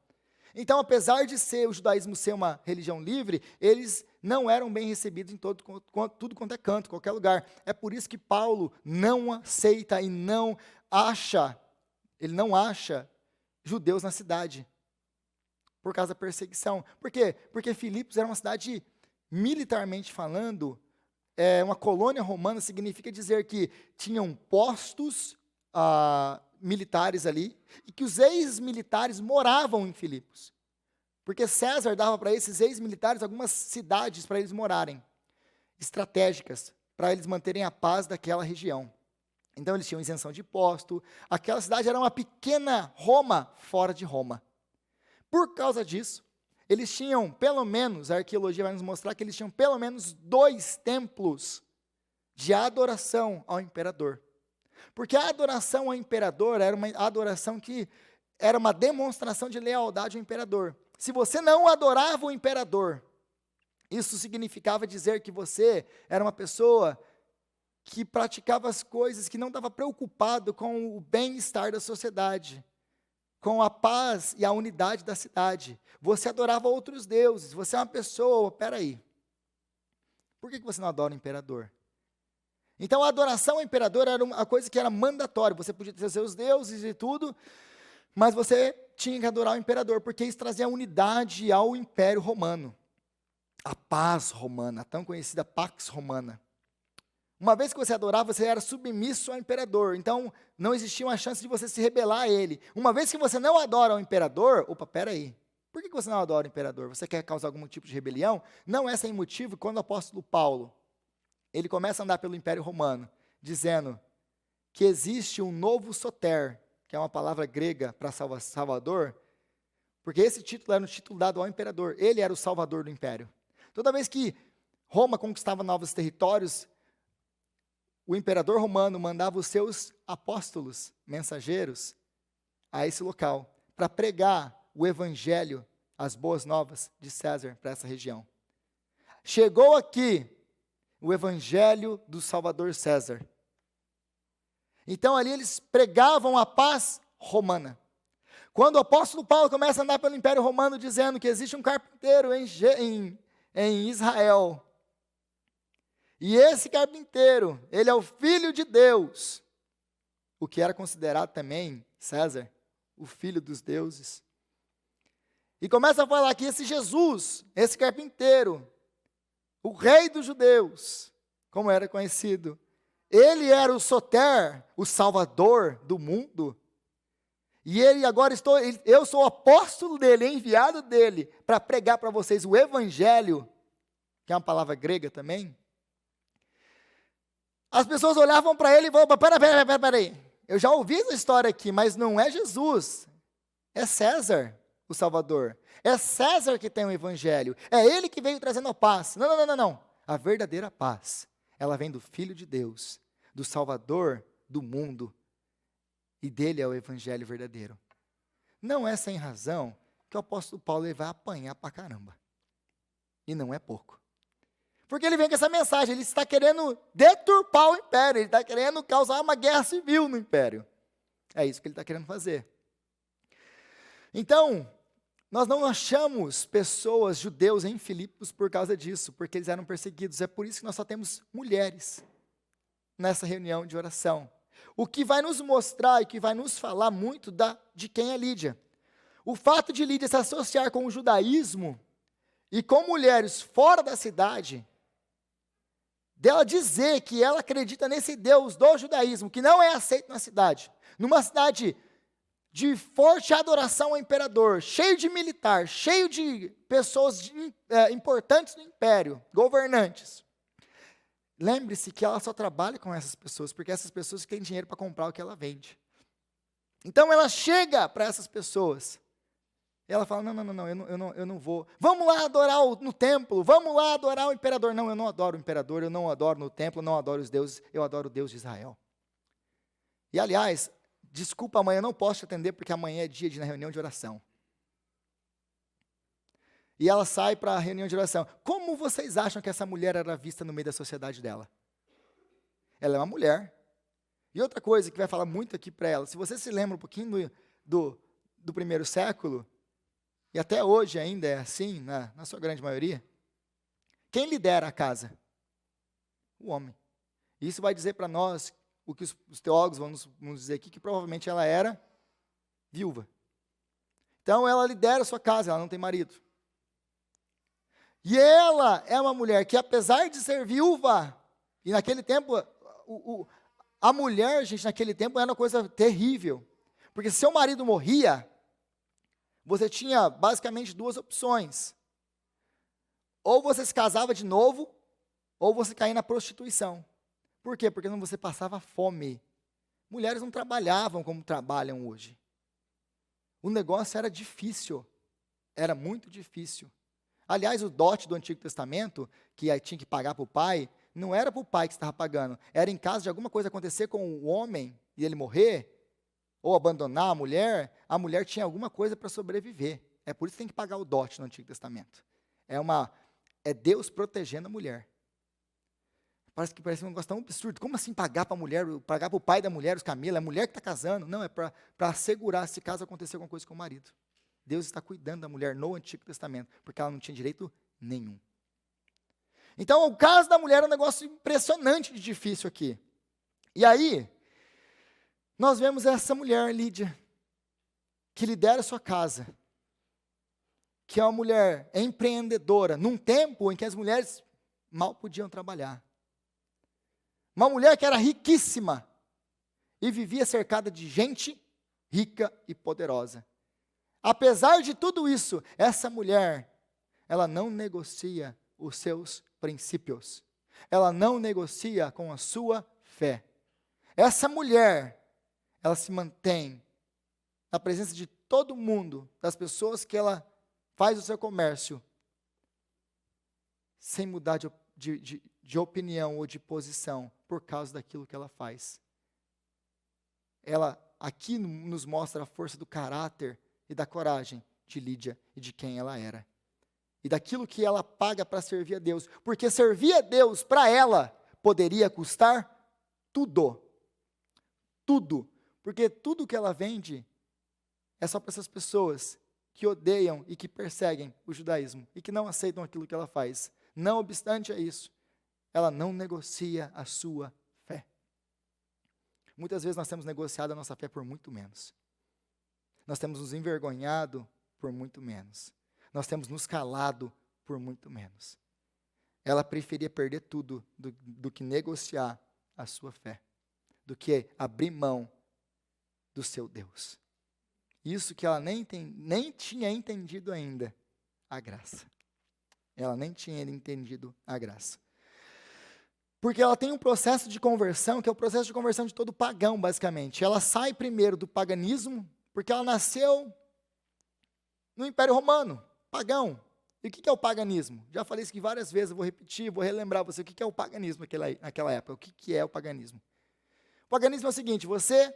Então, apesar de o judaísmo ser uma religião livre, eles não eram bem recebidos em tudo quanto é canto, qualquer lugar. É por isso que Paulo não aceita e ele não acha judeus na cidade, por causa da perseguição. Por quê? Porque Filipos era uma cidade, militarmente falando, uma colônia romana, significa dizer que tinham postos militares ali, e que os ex-militares moravam em Filipos. Porque César dava para esses ex-militares algumas cidades para eles morarem, estratégicas, para eles manterem a paz daquela região. Então eles tinham isenção de imposto, aquela cidade era uma pequena Roma fora de Roma. Por causa disso, eles tinham pelo menos, a arqueologia vai nos mostrar que eles tinham pelo menos 2 templos de adoração ao imperador. Porque a adoração ao imperador era uma adoração que era uma demonstração de lealdade ao imperador. Se você não adorava o imperador, isso significava dizer que você era uma pessoa que praticava as coisas, que não estava preocupado com o bem-estar da sociedade, com a paz e a unidade da cidade. Você adorava outros deuses, você é uma pessoa, peraí, por que você não adora o imperador? Então, a adoração ao imperador era uma coisa que era mandatória. Você podia ter seus deuses e tudo, mas você tinha que adorar o imperador, porque isso trazia unidade ao Império Romano. A paz romana, a tão conhecida Pax Romana. Uma vez que você adorava, você era submisso ao imperador. Então, não existia uma chance de você se rebelar a ele. Uma vez que você não adora o imperador, peraí. Por que você não adora o imperador? Você quer causar algum tipo de rebelião? Não é sem motivo. Quando o apóstolo Paulo ele começa a andar pelo Império Romano, dizendo que existe um novo soter, que é uma palavra grega para salvador, porque esse título era um título dado ao imperador, ele era o salvador do império. Toda vez que Roma conquistava novos territórios, o imperador romano mandava os seus apóstolos, mensageiros, a esse local, para pregar o evangelho, as boas novas de César para essa região. Chegou aqui o evangelho do Salvador César. Então ali eles pregavam a paz romana. Quando o apóstolo Paulo começa a andar pelo Império Romano dizendo que existe um carpinteiro em Israel, e esse carpinteiro, ele é o filho de Deus, o que era considerado também, César, o filho dos deuses. E começa a falar que esse Jesus, esse carpinteiro, o rei dos judeus, como era conhecido, ele era o soter, o salvador do mundo. E eu sou o apóstolo dele, enviado dele, para pregar para vocês o evangelho, que é uma palavra grega também. As pessoas olhavam para ele e falavam, peraí, eu já ouvi essa história aqui, mas não é Jesus, é César, o Salvador. É César que tem o evangelho, é ele que veio trazendo a paz. Não. A verdadeira paz, ela vem do Filho de Deus, do Salvador do mundo, e dele é o evangelho verdadeiro. Não é sem razão que o apóstolo Paulo ele vai apanhar pra caramba. E não é pouco. Porque ele vem com essa mensagem, ele está querendo deturpar o império, ele está querendo causar uma guerra civil no império. É isso que ele está querendo fazer. Então, nós não achamos pessoas, judeus em Filipos por causa disso, porque eles eram perseguidos. É por isso que nós só temos mulheres nessa reunião de oração. O que vai nos mostrar e que vai nos falar muito de quem é Lídia. O fato de Lídia se associar com o judaísmo e com mulheres fora da cidade, dela dizer que ela acredita nesse Deus do judaísmo, que não é aceito na cidade, numa cidade de forte adoração ao imperador, cheio de militar, cheio de pessoas importantes no império, governantes. Lembre-se que ela só trabalha com essas pessoas, porque essas pessoas têm dinheiro para comprar o que ela vende. Então ela chega para essas pessoas, e ela fala, não, eu não vou. Vamos lá adorar no templo, vamos lá adorar o imperador. Não, eu não adoro o imperador, eu não adoro no templo, eu não adoro os deuses, eu adoro o Deus de Israel. E aliás, desculpa, amanhã eu não posso te atender, porque amanhã é dia de reunião de oração. E ela sai para a reunião de oração. Como vocês acham que essa mulher era vista no meio da sociedade dela? Ela é uma mulher. E outra coisa que vai falar muito aqui para ela, se você se lembra um pouquinho do primeiro século, e até hoje ainda é assim, na sua grande maioria, quem lidera a casa? O homem. Isso vai dizer para nós, o que os teólogos vão nos dizer aqui, que provavelmente ela era viúva. Então ela lidera a sua casa, ela não tem marido. E ela é uma mulher que, apesar de ser viúva, e naquele tempo, a mulher, gente, naquele tempo era uma coisa terrível. Porque se seu marido morria, você tinha basicamente duas opções. Ou você se casava de novo, ou você caía na prostituição. Por quê? Porque você passava fome. Mulheres não trabalhavam como trabalham hoje. O negócio era difícil. Era muito difícil. Aliás, o dote do Antigo Testamento, que tinha que pagar para o pai, não era para o pai que estava pagando. Era em caso de alguma coisa acontecer com o homem e ele morrer, ou abandonar a mulher tinha alguma coisa para sobreviver. É por isso que tem que pagar o dote no Antigo Testamento. É Deus protegendo a mulher. Parece um negócio tão absurdo. Como assim pagar para a mulher, pagar para o pai da mulher, os camelos? É a mulher que está casando? Não, é para assegurar se caso acontecer alguma coisa com o marido. Deus está cuidando da mulher no Antigo Testamento, porque ela não tinha direito nenhum. Então, o caso da mulher é um negócio impressionante de difícil aqui. E aí, nós vemos essa mulher, Lídia, que lidera a sua casa, que é uma mulher empreendedora, num tempo em que as mulheres mal podiam trabalhar. Uma mulher que era riquíssima e vivia cercada de gente rica e poderosa. Apesar de tudo isso, essa mulher, ela não negocia os seus princípios. Ela não negocia com a sua fé. Essa mulher, ela se mantém na presença de todo mundo, das pessoas que ela faz o seu comércio, sem mudar de opinião ou de posição, por causa daquilo que ela faz. Ela aqui nos mostra a força do caráter e da coragem de Lídia e de quem ela era. E daquilo que ela paga para servir a Deus. Porque servir a Deus, para ela, poderia custar tudo. Tudo. Porque tudo que ela vende é só para essas pessoas que odeiam e que perseguem o judaísmo e que não aceitam aquilo que ela faz. Não obstante a isso, ela não negocia a sua fé. Muitas vezes nós temos negociado a nossa fé por muito menos. Nós temos nos envergonhado por muito menos. Nós temos nos calado por muito menos. Ela preferia perder tudo do que negociar a sua fé, do que abrir mão do seu Deus. Isso que ela nem tinha entendido ainda, a graça. Ela nem tinha entendido a graça. Porque ela tem um processo de conversão, que é o processo de conversão de todo pagão, basicamente. Ela sai primeiro do paganismo, porque ela nasceu no Império Romano, pagão. E o que é o paganismo? Já falei isso aqui várias vezes, eu vou repetir, vou relembrar você o que é o paganismo naquela época. O que é o paganismo? O paganismo é o seguinte, você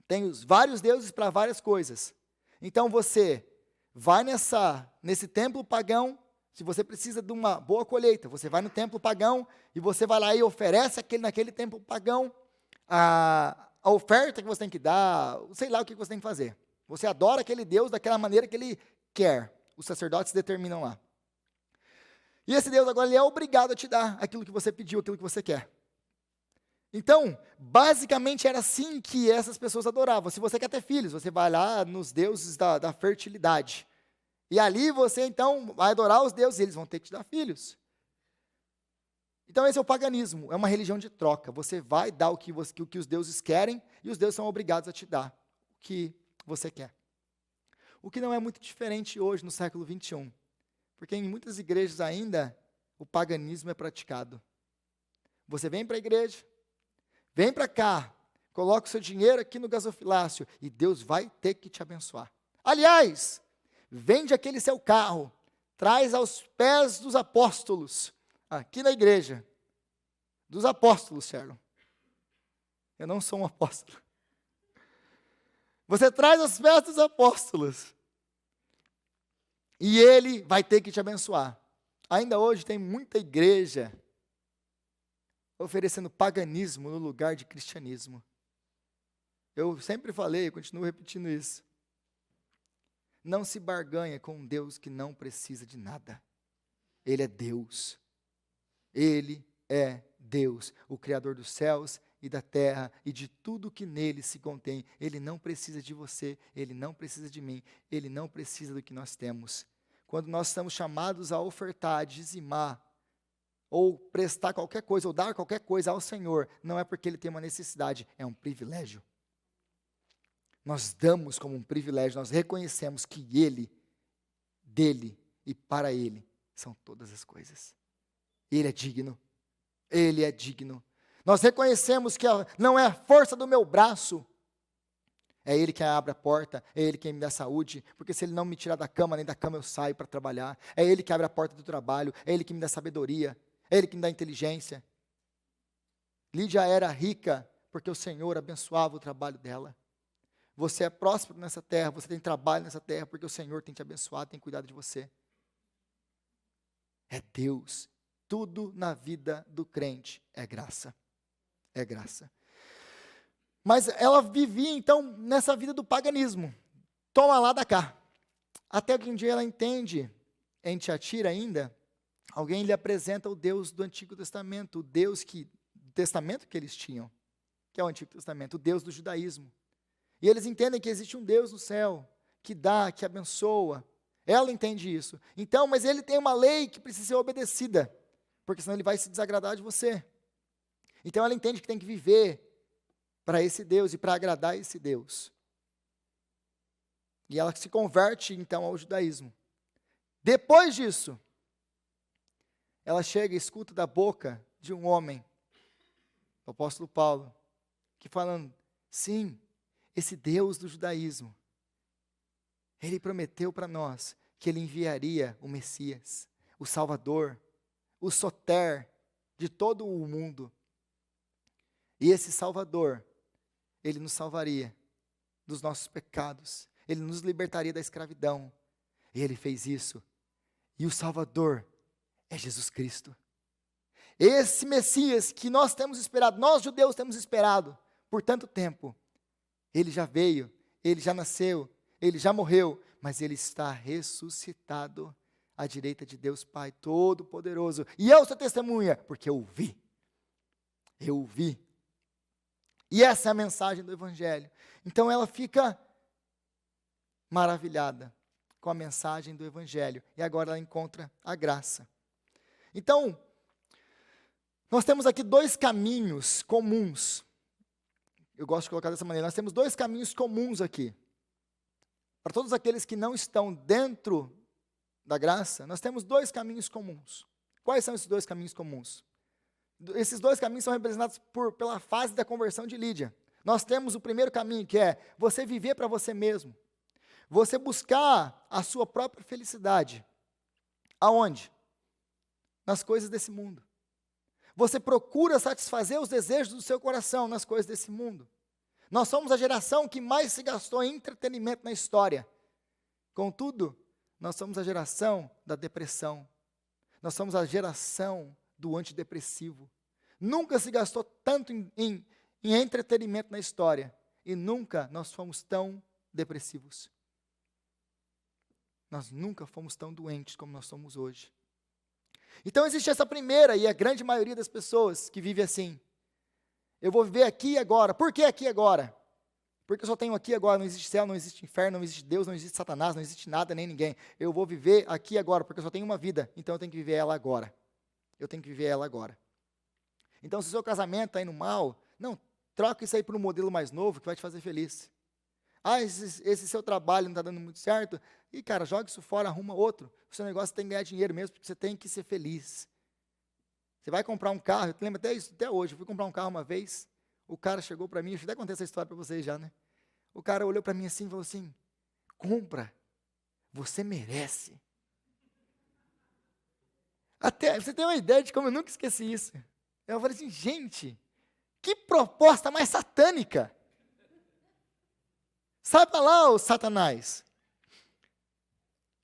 tem os vários deuses para várias coisas. Então você vai nesse templo pagão, se você precisa de uma boa colheita, você vai no templo pagão e você vai lá e oferece naquele templo pagão a oferta que você tem que dar, sei lá o que você tem que fazer. Você adora aquele Deus daquela maneira que ele quer. Os sacerdotes determinam lá. E esse Deus agora ele é obrigado a te dar aquilo que você pediu, aquilo que você quer. Então, basicamente era assim que essas pessoas adoravam. Se você quer ter filhos, você vai lá nos deuses da fertilidade. E ali você, então, vai adorar os deuses e eles vão ter que te dar filhos. Então, esse é o paganismo, é uma religião de troca. Você vai dar o que os deuses querem e os deuses são obrigados a te dar o que você quer. O que não é muito diferente hoje, no século 21. Porque em muitas igrejas ainda, o paganismo é praticado. Você vem para a igreja, vem para cá, coloca o seu dinheiro aqui no gasofilácio e Deus vai ter que te abençoar. Aliás, vende aquele seu carro, traz aos pés dos apóstolos, aqui na igreja, dos apóstolos, Sherlon. Eu não sou um apóstolo. Você traz aos pés dos apóstolos. E Ele vai ter que te abençoar. Ainda hoje tem muita igreja oferecendo paganismo no lugar de cristianismo. Eu sempre falei, continuo repetindo isso. Não se barganha com um Deus que não precisa de nada. Ele é Deus. Ele é Deus, o Criador dos céus e da terra e de tudo que nele se contém. Ele não precisa de você, Ele não precisa de mim, Ele não precisa do que nós temos. Quando nós estamos chamados a ofertar, a dizimar, ou prestar qualquer coisa, ou dar qualquer coisa ao Senhor, não é porque Ele tem uma necessidade, é um privilégio. Nós damos como um privilégio, nós reconhecemos que Ele, dele e para Ele, são todas as coisas. Ele é digno, Ele é digno. Nós reconhecemos que não é a força do meu braço, é Ele quem abre a porta, é Ele quem me dá saúde, porque se Ele não me tirar da cama, nem da cama eu saio para trabalhar. É Ele que abre a porta do trabalho, é Ele que me dá sabedoria, é Ele que me dá inteligência. Lídia era rica porque o Senhor abençoava o trabalho dela. Você é próspero nessa terra, você tem trabalho nessa terra, porque o Senhor tem te abençoado, tem cuidado de você. É Deus. Tudo na vida do crente é graça. É graça. Mas ela vivia, então, nessa vida do paganismo. Toma lá da cá. Até que um dia ela entende, em Tiatira ainda, alguém lhe apresenta o Deus do Antigo Testamento, o Deus do Testamento que eles tinham, que é o Antigo Testamento, o Deus do judaísmo. E eles entendem que existe um Deus no céu, que dá, que abençoa. Ela entende isso. Então, mas ele tem uma lei que precisa ser obedecida, porque senão ele vai se desagradar de você. Então ela entende que tem que viver para esse Deus e para agradar esse Deus. E ela se converte então ao judaísmo. Depois disso, ela chega e escuta da boca de um homem, o apóstolo Paulo, que falando, sim, esse Deus do judaísmo, Ele prometeu para nós que Ele enviaria o Messias, o Salvador, o Soter de todo o mundo. E esse Salvador, Ele nos salvaria dos nossos pecados, Ele nos libertaria da escravidão. E Ele fez isso. E o Salvador é Jesus Cristo. Esse Messias que nós temos esperado, nós judeus temos esperado por tanto tempo, Ele já veio, Ele já nasceu, Ele já morreu, mas Ele está ressuscitado à direita de Deus Pai Todo-Poderoso. E eu sou testemunha, porque eu vi. Eu vi. E essa é a mensagem do Evangelho. Então ela fica maravilhada com a mensagem do Evangelho. E agora ela encontra a graça. Então, nós temos aqui dois caminhos comuns. Eu gosto de colocar dessa maneira. Nós temos dois caminhos comuns aqui. Para todos aqueles que não estão dentro da graça, nós temos dois caminhos comuns. Quais são esses dois caminhos comuns? Esses dois caminhos são representados pela fase da conversão de Lídia. Nós temos o primeiro caminho, que é você viver para você mesmo. Você buscar a sua própria felicidade. Aonde? Nas coisas desse mundo. Você procura satisfazer os desejos do seu coração nas coisas desse mundo. Nós somos a geração que mais se gastou em entretenimento na história. Contudo, nós somos a geração da depressão. Nós somos a geração do antidepressivo. Nunca se gastou tanto em entretenimento na história. E nunca nós fomos tão depressivos. Nós nunca fomos tão doentes como nós somos hoje. Então existe essa primeira, e a grande maioria das pessoas que vive assim. Eu vou viver aqui e agora. Por que aqui e agora? Porque eu só tenho aqui e agora, não existe céu, não existe inferno, não existe Deus, não existe Satanás, não existe nada, nem ninguém. Eu vou viver aqui e agora, porque eu só tenho uma vida, então eu tenho que viver ela agora. Eu tenho que viver ela agora. Então se o seu casamento está indo mal, não, troca isso aí por um modelo mais novo que vai te fazer feliz. Ah, esse seu trabalho não está dando muito certo, e cara, joga isso fora, arruma outro. O seu negócio tem que ganhar dinheiro mesmo, porque você tem que ser feliz. Você vai comprar um carro, eu lembro até isso, até hoje, eu fui comprar um carro uma vez, o cara chegou para mim, eu até contei essa história para vocês já, né? O cara olhou para mim assim e falou assim, compra, você merece. Até, você tem uma ideia de como eu nunca esqueci isso. Eu falei assim, gente, que proposta mais satânica. Sai para lá, ô Satanás.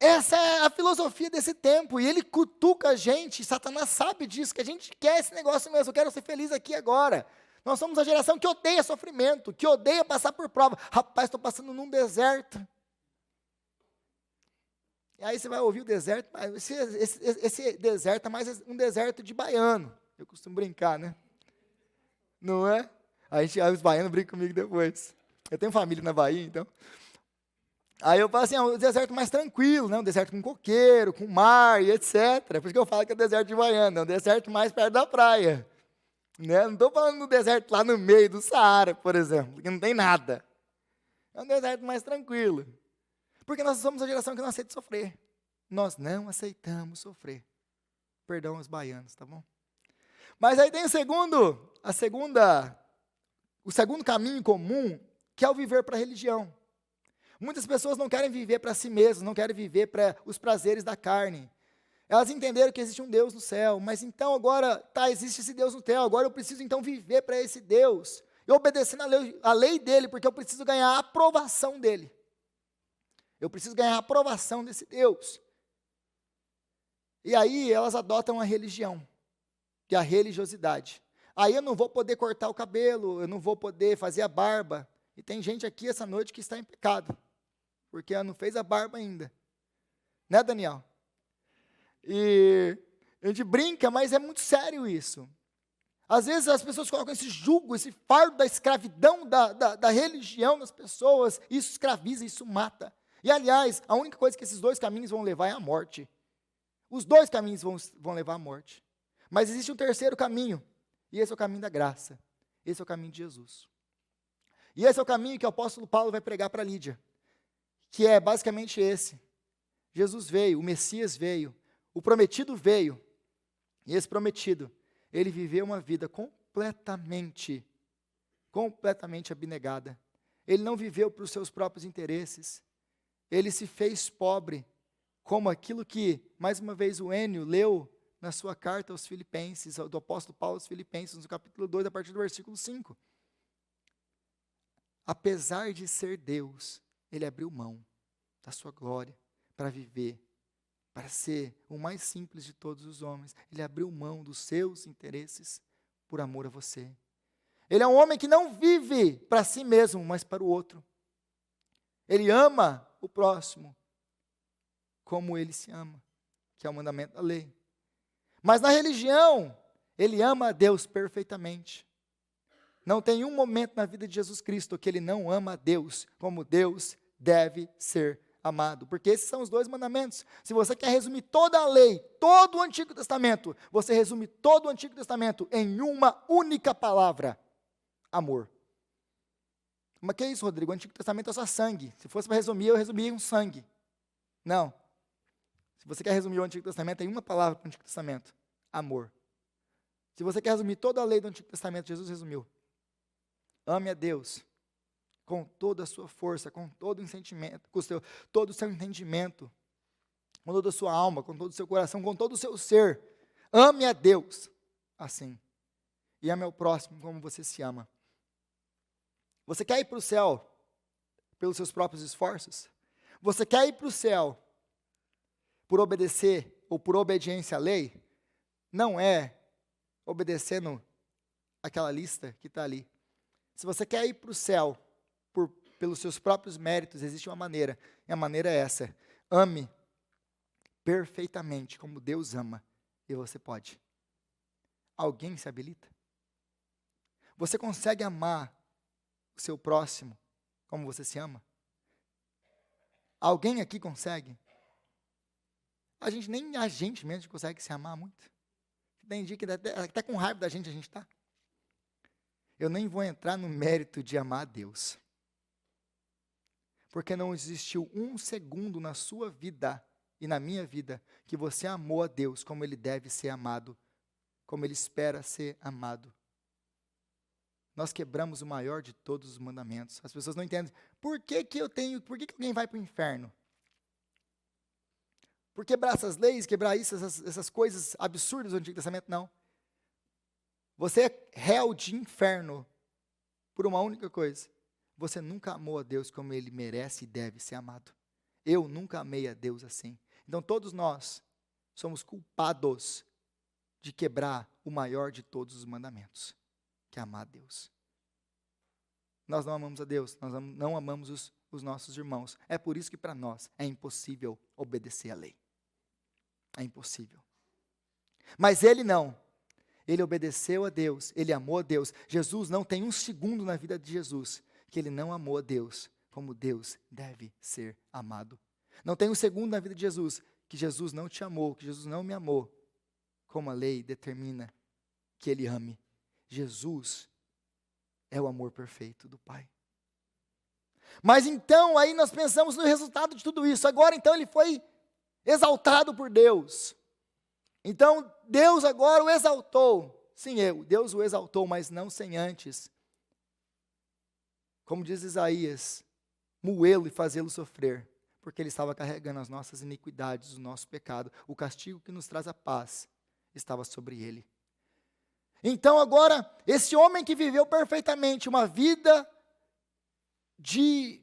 Essa é a filosofia desse tempo, e ele cutuca a gente, Satanás sabe disso, que a gente quer esse negócio mesmo, eu quero ser feliz aqui agora. Nós somos a geração que odeia sofrimento, que odeia passar por prova. Rapaz, estou passando num deserto. E aí você vai ouvir o deserto, mas esse deserto é mais um deserto de baiano. Eu costumo brincar, né? Não é? Aí os baianos brincam comigo depois. Eu tenho família na Bahia, então. Aí eu falo assim, é um deserto mais tranquilo, né? Um deserto com coqueiro, com mar e etc. Por isso que eu falo que é o deserto de Baiana, é um deserto mais perto da praia. Né? Não estou falando do deserto lá no meio do Saara, por exemplo, que não tem nada. É um deserto mais tranquilo. Porque nós somos a geração que não aceita sofrer. Nós não aceitamos sofrer. Perdão aos baianos, tá bom? Mas aí tem o segundo caminho comum, que é o viver para a religião. Muitas pessoas não querem viver para si mesmas, não querem viver para os prazeres da carne. Elas entenderam que existe um Deus no céu, mas então agora, existe esse Deus no céu, agora eu preciso então viver para esse Deus, e obedecendo a lei dele, porque eu preciso ganhar a aprovação dele. Eu preciso ganhar a aprovação desse Deus. E aí elas adotam a religião, que é a religiosidade. Aí eu não vou poder cortar o cabelo, eu não vou poder fazer a barba. E tem gente aqui essa noite que está em pecado, porque ela não fez a barba ainda. Né, Daniel? E a gente brinca, mas é muito sério isso. Às vezes as pessoas colocam esse jugo, esse fardo da escravidão da religião nas pessoas, e isso escraviza, isso mata. E aliás, a única coisa que esses dois caminhos vão levar é a morte. Os dois caminhos vão levar à morte. Mas existe um terceiro caminho, e esse é o caminho da graça. Esse é o caminho de Jesus. E esse é o caminho que o apóstolo Paulo vai pregar para Lídia, que é basicamente esse. Jesus veio, o Messias veio, o prometido veio, e esse prometido, ele viveu uma vida completamente abnegada. Ele não viveu para os seus próprios interesses. Ele se fez pobre, como aquilo que, mais uma vez, o Enio leu na sua carta aos Filipenses, do apóstolo Paulo aos Filipenses, no capítulo 2, a partir do versículo 5. Apesar de ser Deus, ele abriu mão da sua glória para viver, para ser o mais simples de todos os homens. Ele abriu mão dos seus interesses por amor a você. Ele é um homem que não vive para si mesmo, mas para o outro. Ele ama o próximo como ele se ama, que é o mandamento da lei. Mas na religião, ele ama a Deus perfeitamente. Não tem um momento na vida de Jesus Cristo que ele não ama a Deus como Deus deve ser amado. Porque esses são os dois mandamentos. Se você quer resumir toda a lei, todo o Antigo Testamento, você resume todo o Antigo Testamento em uma única palavra: amor. Mas que é isso, Rodrigo? O Antigo Testamento é só sangue. Se fosse para resumir, eu resumia um sangue. Não. Se você quer resumir o Antigo Testamento, tem uma palavra para o Antigo Testamento: amor. Se você quer resumir toda a lei do Antigo Testamento, Jesus resumiu: ame a Deus com toda a sua força, com todo o sentimento, com todo o seu entendimento, com toda a sua alma, com todo o seu coração, com todo o seu ser. Ame a Deus assim. E ame ao próximo como você se ama. Você quer ir para o céu pelos seus próprios esforços? Você quer ir para o céu por obedecer ou por obediência à lei? Não é obedecendo aquela lista que está ali. Se você quer ir para o céu pelos seus próprios méritos, existe uma maneira, e a maneira é essa: ame perfeitamente como Deus ama, e você pode. Alguém se habilita? Você consegue amar o seu próximo como você se ama? Alguém aqui consegue? Nem a gente mesmo consegue se amar muito. Tem dia que até com raiva da gente a gente está. Eu nem vou entrar no mérito de amar a Deus. Porque não existiu um segundo na sua vida e na minha vida que você amou a Deus como Ele deve ser amado, como Ele espera ser amado. Nós quebramos o maior de todos os mandamentos. As pessoas não entendem. Por que alguém vai para o inferno? Por quebrar essas leis, quebrar isso, essas coisas absurdas do Antigo Testamento? Não. Você é réu de inferno por uma única coisa: você nunca amou a Deus como Ele merece e deve ser amado. Eu nunca amei a Deus assim. Então todos nós somos culpados de quebrar o maior de todos os mandamentos, que é amar a Deus. Nós não amamos a Deus, nós não amamos os nossos irmãos. É por isso que para nós é impossível obedecer à lei. É impossível. Mas ele não. Ele obedeceu a Deus, ele amou a Deus. Jesus não tem um segundo na vida de Jesus que ele não amou a Deus como Deus deve ser amado. Não tem um segundo na vida de Jesus que Jesus não te amou, que Jesus não me amou, como a lei determina que ele ame. Jesus é o amor perfeito do Pai. Mas então, aí nós pensamos no resultado de tudo isso. Agora, então, ele foi exaltado por Deus. Então, Deus agora o exaltou. Sim, Deus o exaltou, mas não sem antes, como diz Isaías, moê-lo e fazê-lo sofrer, porque ele estava carregando as nossas iniquidades, o nosso pecado. O castigo que nos traz a paz estava sobre ele. Então agora, esse homem que viveu perfeitamente uma vida de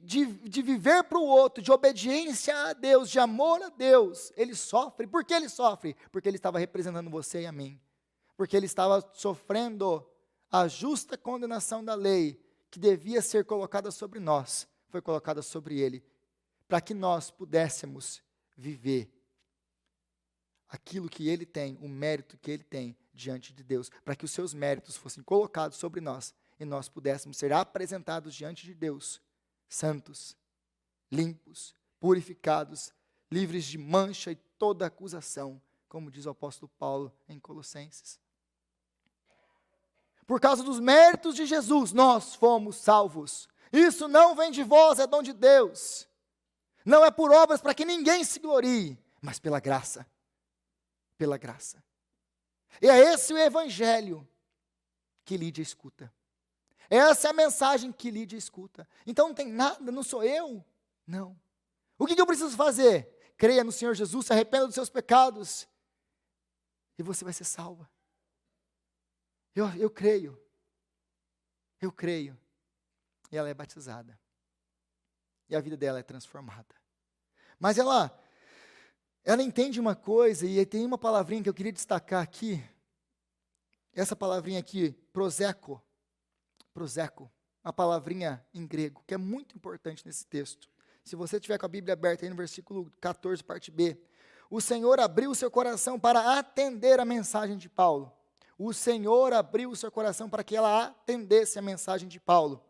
viver para o outro, de obediência a Deus, de amor a Deus, ele sofre. Por que ele sofre? Porque ele estava representando você e a mim. Porque ele estava sofrendo a justa condenação da lei, que devia ser colocada sobre nós, foi colocada sobre ele, para que nós pudéssemos viver aquilo que ele tem, o mérito que ele tem diante de Deus, para que os seus méritos fossem colocados sobre nós, e nós pudéssemos ser apresentados diante de Deus, santos, limpos, purificados, livres de mancha e toda acusação, como diz o apóstolo Paulo em Colossenses. Por causa dos méritos de Jesus, nós fomos salvos. Isso não vem de vós, é dom de Deus. Não é por obras para que ninguém se glorie, mas pela graça. Pela graça. E é esse o evangelho que Lídia escuta. Essa é a mensagem que Lídia escuta. Então não tem nada, não sou eu. Não. O que eu preciso fazer? Creia no Senhor Jesus, se arrependa dos seus pecados, e você vai ser salva. Eu creio. Eu creio. E ela é batizada. E a vida dela é transformada. Mas ela entende uma coisa, e tem uma palavrinha que eu queria destacar aqui. Essa palavrinha aqui, proseco, uma palavrinha em grego, que é muito importante nesse texto. Se você tiver com a Bíblia aberta aí no versículo 14, parte B. O Senhor abriu o seu coração para atender a mensagem de Paulo. O Senhor abriu o seu coração para que ela atendesse a mensagem de Paulo.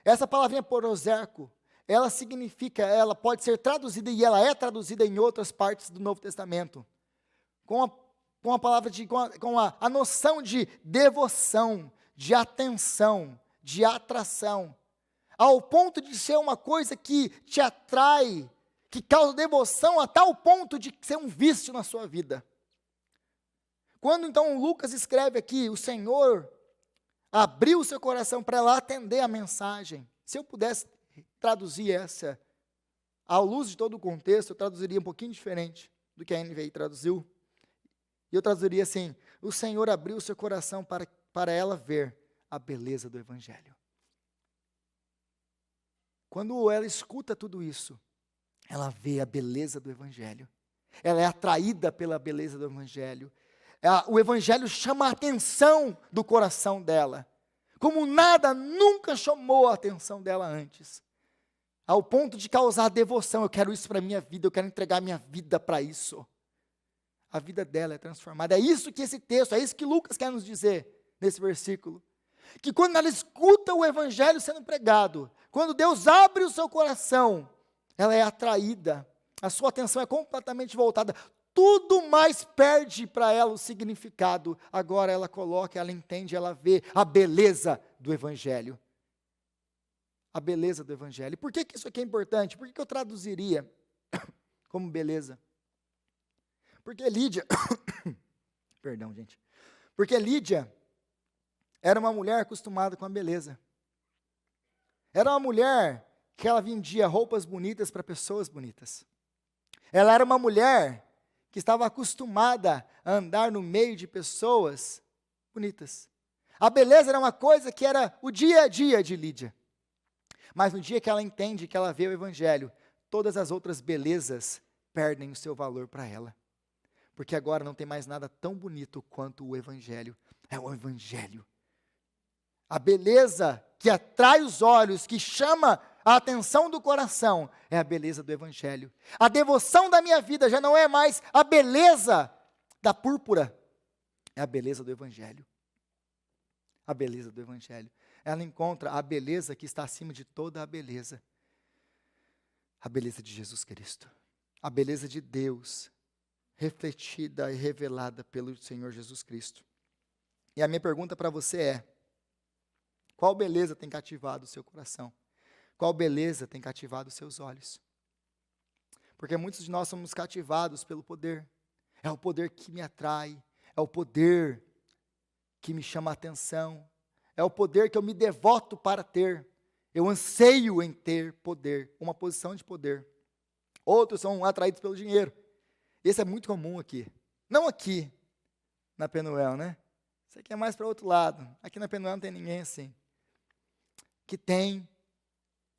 Essa palavrinha proseco, ela significa, ela pode ser traduzida, e ela é traduzida em outras partes do Novo Testamento, com a palavra com a noção de devoção, de atenção, de atração, ao ponto de ser uma coisa que te atrai, que causa devoção a tal ponto de ser um vício na sua vida. Quando então Lucas escreve aqui, o Senhor abriu o seu coração para ela atender a mensagem. Se eu pudesse traduzir essa, à luz de todo o contexto, eu traduziria um pouquinho diferente do que a NVI traduziu. E eu traduziria assim: o Senhor abriu o seu coração para ela ver a beleza do Evangelho. Quando ela escuta tudo isso, ela vê a beleza do Evangelho. Ela é atraída pela beleza do Evangelho. O Evangelho chama a atenção do coração dela, como nada nunca chamou a atenção dela antes, ao ponto de causar devoção. Eu quero isso para a minha vida, eu quero entregar minha vida para isso. A vida dela é transformada. É isso que esse texto, é isso que Lucas quer nos dizer nesse versículo. Que quando ela escuta o Evangelho sendo pregado, quando Deus abre o seu coração, ela é atraída, a sua atenção é completamente voltada. Tudo mais perde para ela o significado. Agora ela coloca, ela entende, ela vê a beleza do Evangelho. A beleza do Evangelho. E por que isso aqui é importante? Por que eu traduziria como beleza? Porque Lídia, perdão, gente. Porque Lídia era uma mulher acostumada com a beleza. Era uma mulher que ela vendia roupas bonitas para pessoas bonitas. Ela era uma mulher que estava acostumada a andar no meio de pessoas bonitas. A beleza era uma coisa que era o dia a dia de Lídia. Mas no dia que ela entende, que ela vê o Evangelho, todas as outras belezas perdem o seu valor para ela. Porque agora não tem mais nada tão bonito quanto o Evangelho. É o Evangelho. A beleza que atrai os olhos, que chama a atenção do coração, é a beleza do Evangelho. A devoção da minha vida já não é mais a beleza da púrpura, é a beleza do Evangelho. A beleza do Evangelho. Ela encontra a beleza que está acima de toda a beleza. A beleza de Jesus Cristo. A beleza de Deus, refletida e revelada pelo Senhor Jesus Cristo. E a minha pergunta para você é: qual beleza tem cativado o seu coração? Qual beleza tem cativado os seus olhos? Porque muitos de nós somos cativados pelo poder. É o poder que me atrai, é o poder que me chama a atenção, é o poder que eu me devoto para ter. Eu anseio em ter poder, uma posição de poder. Outros são atraídos pelo dinheiro. Esse é muito comum aqui. Não aqui, na Penuel, né? Isso aqui é mais para o outro lado. Aqui na Penuel não tem ninguém assim. Que tem,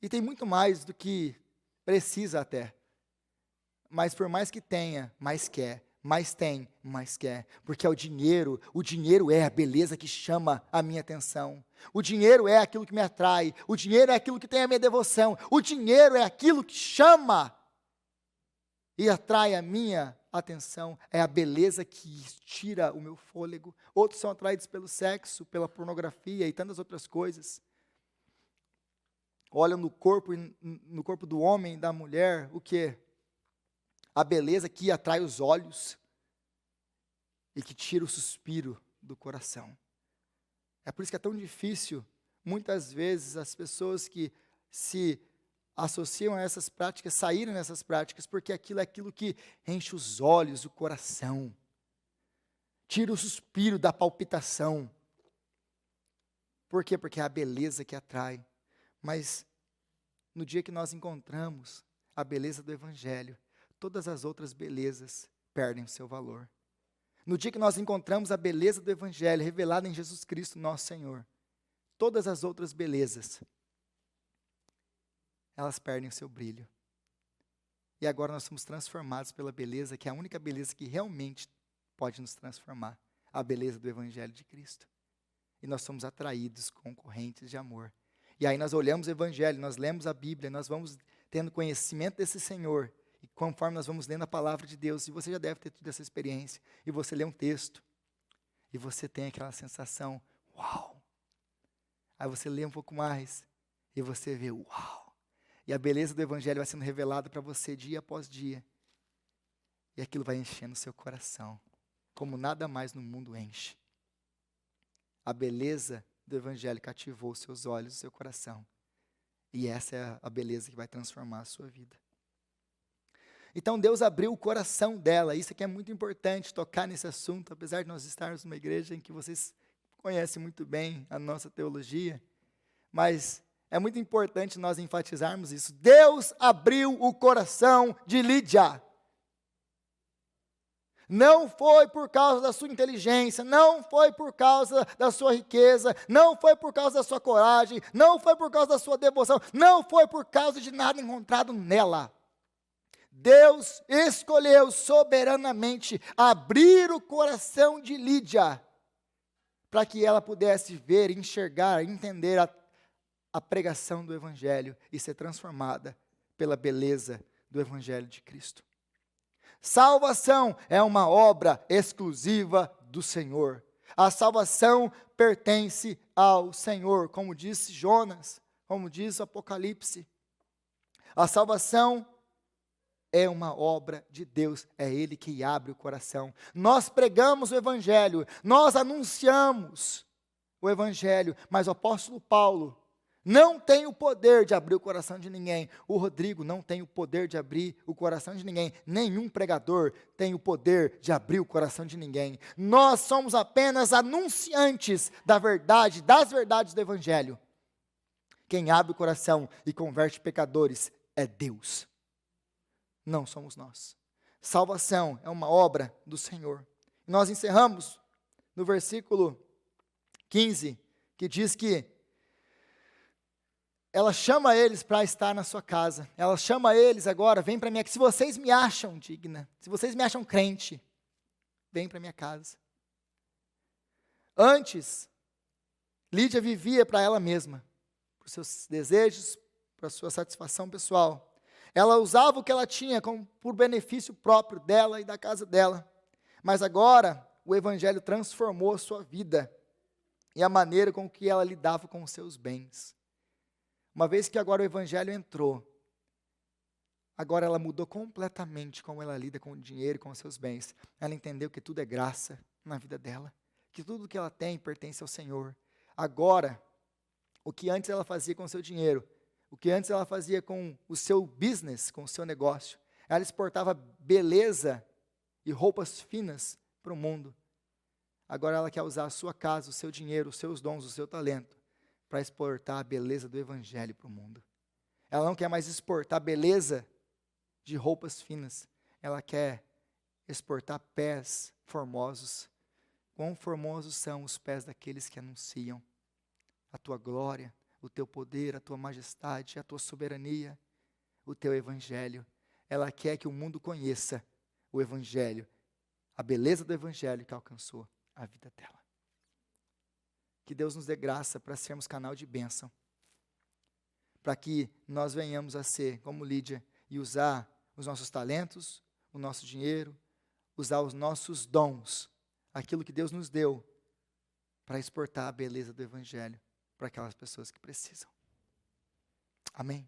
e tem muito mais do que precisa até. Mas por mais que tenha, mais quer. Mais tem, mais quer. Porque é o dinheiro é a beleza que chama a minha atenção. O dinheiro é aquilo que me atrai. O dinheiro é aquilo que tem a minha devoção. O dinheiro é aquilo que chama e atrai a minha atenção. É a beleza que tira o meu fôlego. Outros são atraídos pelo sexo, pela pornografia e tantas outras coisas. Olham no corpo do homem e da mulher, o quê? A beleza que atrai os olhos e que tira o suspiro do coração. É por isso que é tão difícil, muitas vezes, as pessoas que se associam a essas práticas, saírem dessas práticas, porque aquilo é aquilo que enche os olhos, o coração, tira o suspiro da palpitação. Por quê? Porque é a beleza que atrai. Mas no dia que nós encontramos a beleza do Evangelho, todas as outras belezas perdem o seu valor. No dia que nós encontramos a beleza do Evangelho revelada em Jesus Cristo, nosso Senhor, todas as outras belezas, elas perdem o seu brilho. E agora nós somos transformados pela beleza, que é a única beleza que realmente pode nos transformar, a beleza do Evangelho de Cristo. E nós somos atraídos com correntes de amor. E aí nós olhamos o Evangelho, nós lemos a Bíblia, nós vamos tendo conhecimento desse Senhor. E conforme nós vamos lendo a palavra de Deus, e você já deve ter tido essa experiência, e você lê um texto, e você tem aquela sensação, uau! Aí você lê um pouco mais, e você vê, uau! E a beleza do Evangelho vai sendo revelada para você dia após dia. E aquilo vai enchendo o seu coração, como nada mais no mundo enche. A beleza do Evangelho cativou os seus olhos, o seu coração. E essa é a beleza que vai transformar a sua vida. Então Deus abriu o coração dela. Isso aqui é muito importante, tocar nesse assunto, apesar de nós estarmos numa igreja em que vocês conhecem muito bem a nossa teologia, mas é muito importante nós enfatizarmos isso. Deus abriu o coração de Lídia. Não foi por causa da sua inteligência, não foi por causa da sua riqueza, não foi por causa da sua coragem, não foi por causa da sua devoção, não foi por causa de nada encontrado nela. Deus escolheu soberanamente abrir o coração de Lídia para que ela pudesse ver, enxergar, entender a pregação do Evangelho e ser transformada pela beleza do Evangelho de Cristo. Salvação é uma obra exclusiva do Senhor. A salvação pertence ao Senhor, como disse Jonas, como diz o Apocalipse. A salvação é uma obra de Deus, é Ele que abre o coração. Nós pregamos o Evangelho, nós anunciamos o Evangelho, mas o apóstolo Paulo não tem o poder de abrir o coração de ninguém. O Rodrigo não tem o poder de abrir o coração de ninguém. Nenhum pregador tem o poder de abrir o coração de ninguém. Nós somos apenas anunciantes da verdade, das verdades do Evangelho. Quem abre o coração e converte pecadores é Deus. Não somos nós. Salvação é uma obra do Senhor. Nós encerramos no versículo 15, que diz que ela chama eles para estar na sua casa. Ela chama eles agora, vem para minha casa. Se vocês me acham digna, se vocês me acham crente, vem para minha casa. Antes, Lídia vivia para ela mesma, para os seus desejos, para a sua satisfação pessoal. Ela usava o que ela tinha por benefício próprio dela e da casa dela. Mas agora, o Evangelho transformou a sua vida e a maneira com que ela lidava com os seus bens. Uma vez que agora o Evangelho entrou, agora ela mudou completamente como ela lida com o dinheiro e com os seus bens. Ela entendeu que tudo é graça na vida dela, que tudo que ela tem pertence ao Senhor. Agora, o que antes ela fazia com o seu dinheiro, o que antes ela fazia com o seu business, com o seu negócio, ela exportava beleza e roupas finas para o mundo. Agora ela quer usar a sua casa, o seu dinheiro, os seus dons, o seu talento, para exportar a beleza do Evangelho para o mundo. Ela não quer mais exportar beleza de roupas finas. Ela quer exportar pés formosos. Quão formosos são os pés daqueles que anunciam a tua glória, o teu poder, a tua majestade, a tua soberania, o teu Evangelho. Ela quer que o mundo conheça o Evangelho, a beleza do Evangelho que alcançou a vida dela. Que Deus nos dê graça para sermos canal de bênção, para que nós venhamos a ser como Lídia e usar os nossos talentos, o nosso dinheiro, usar os nossos dons, aquilo que Deus nos deu, para exportar a beleza do Evangelho para aquelas pessoas que precisam. Amém?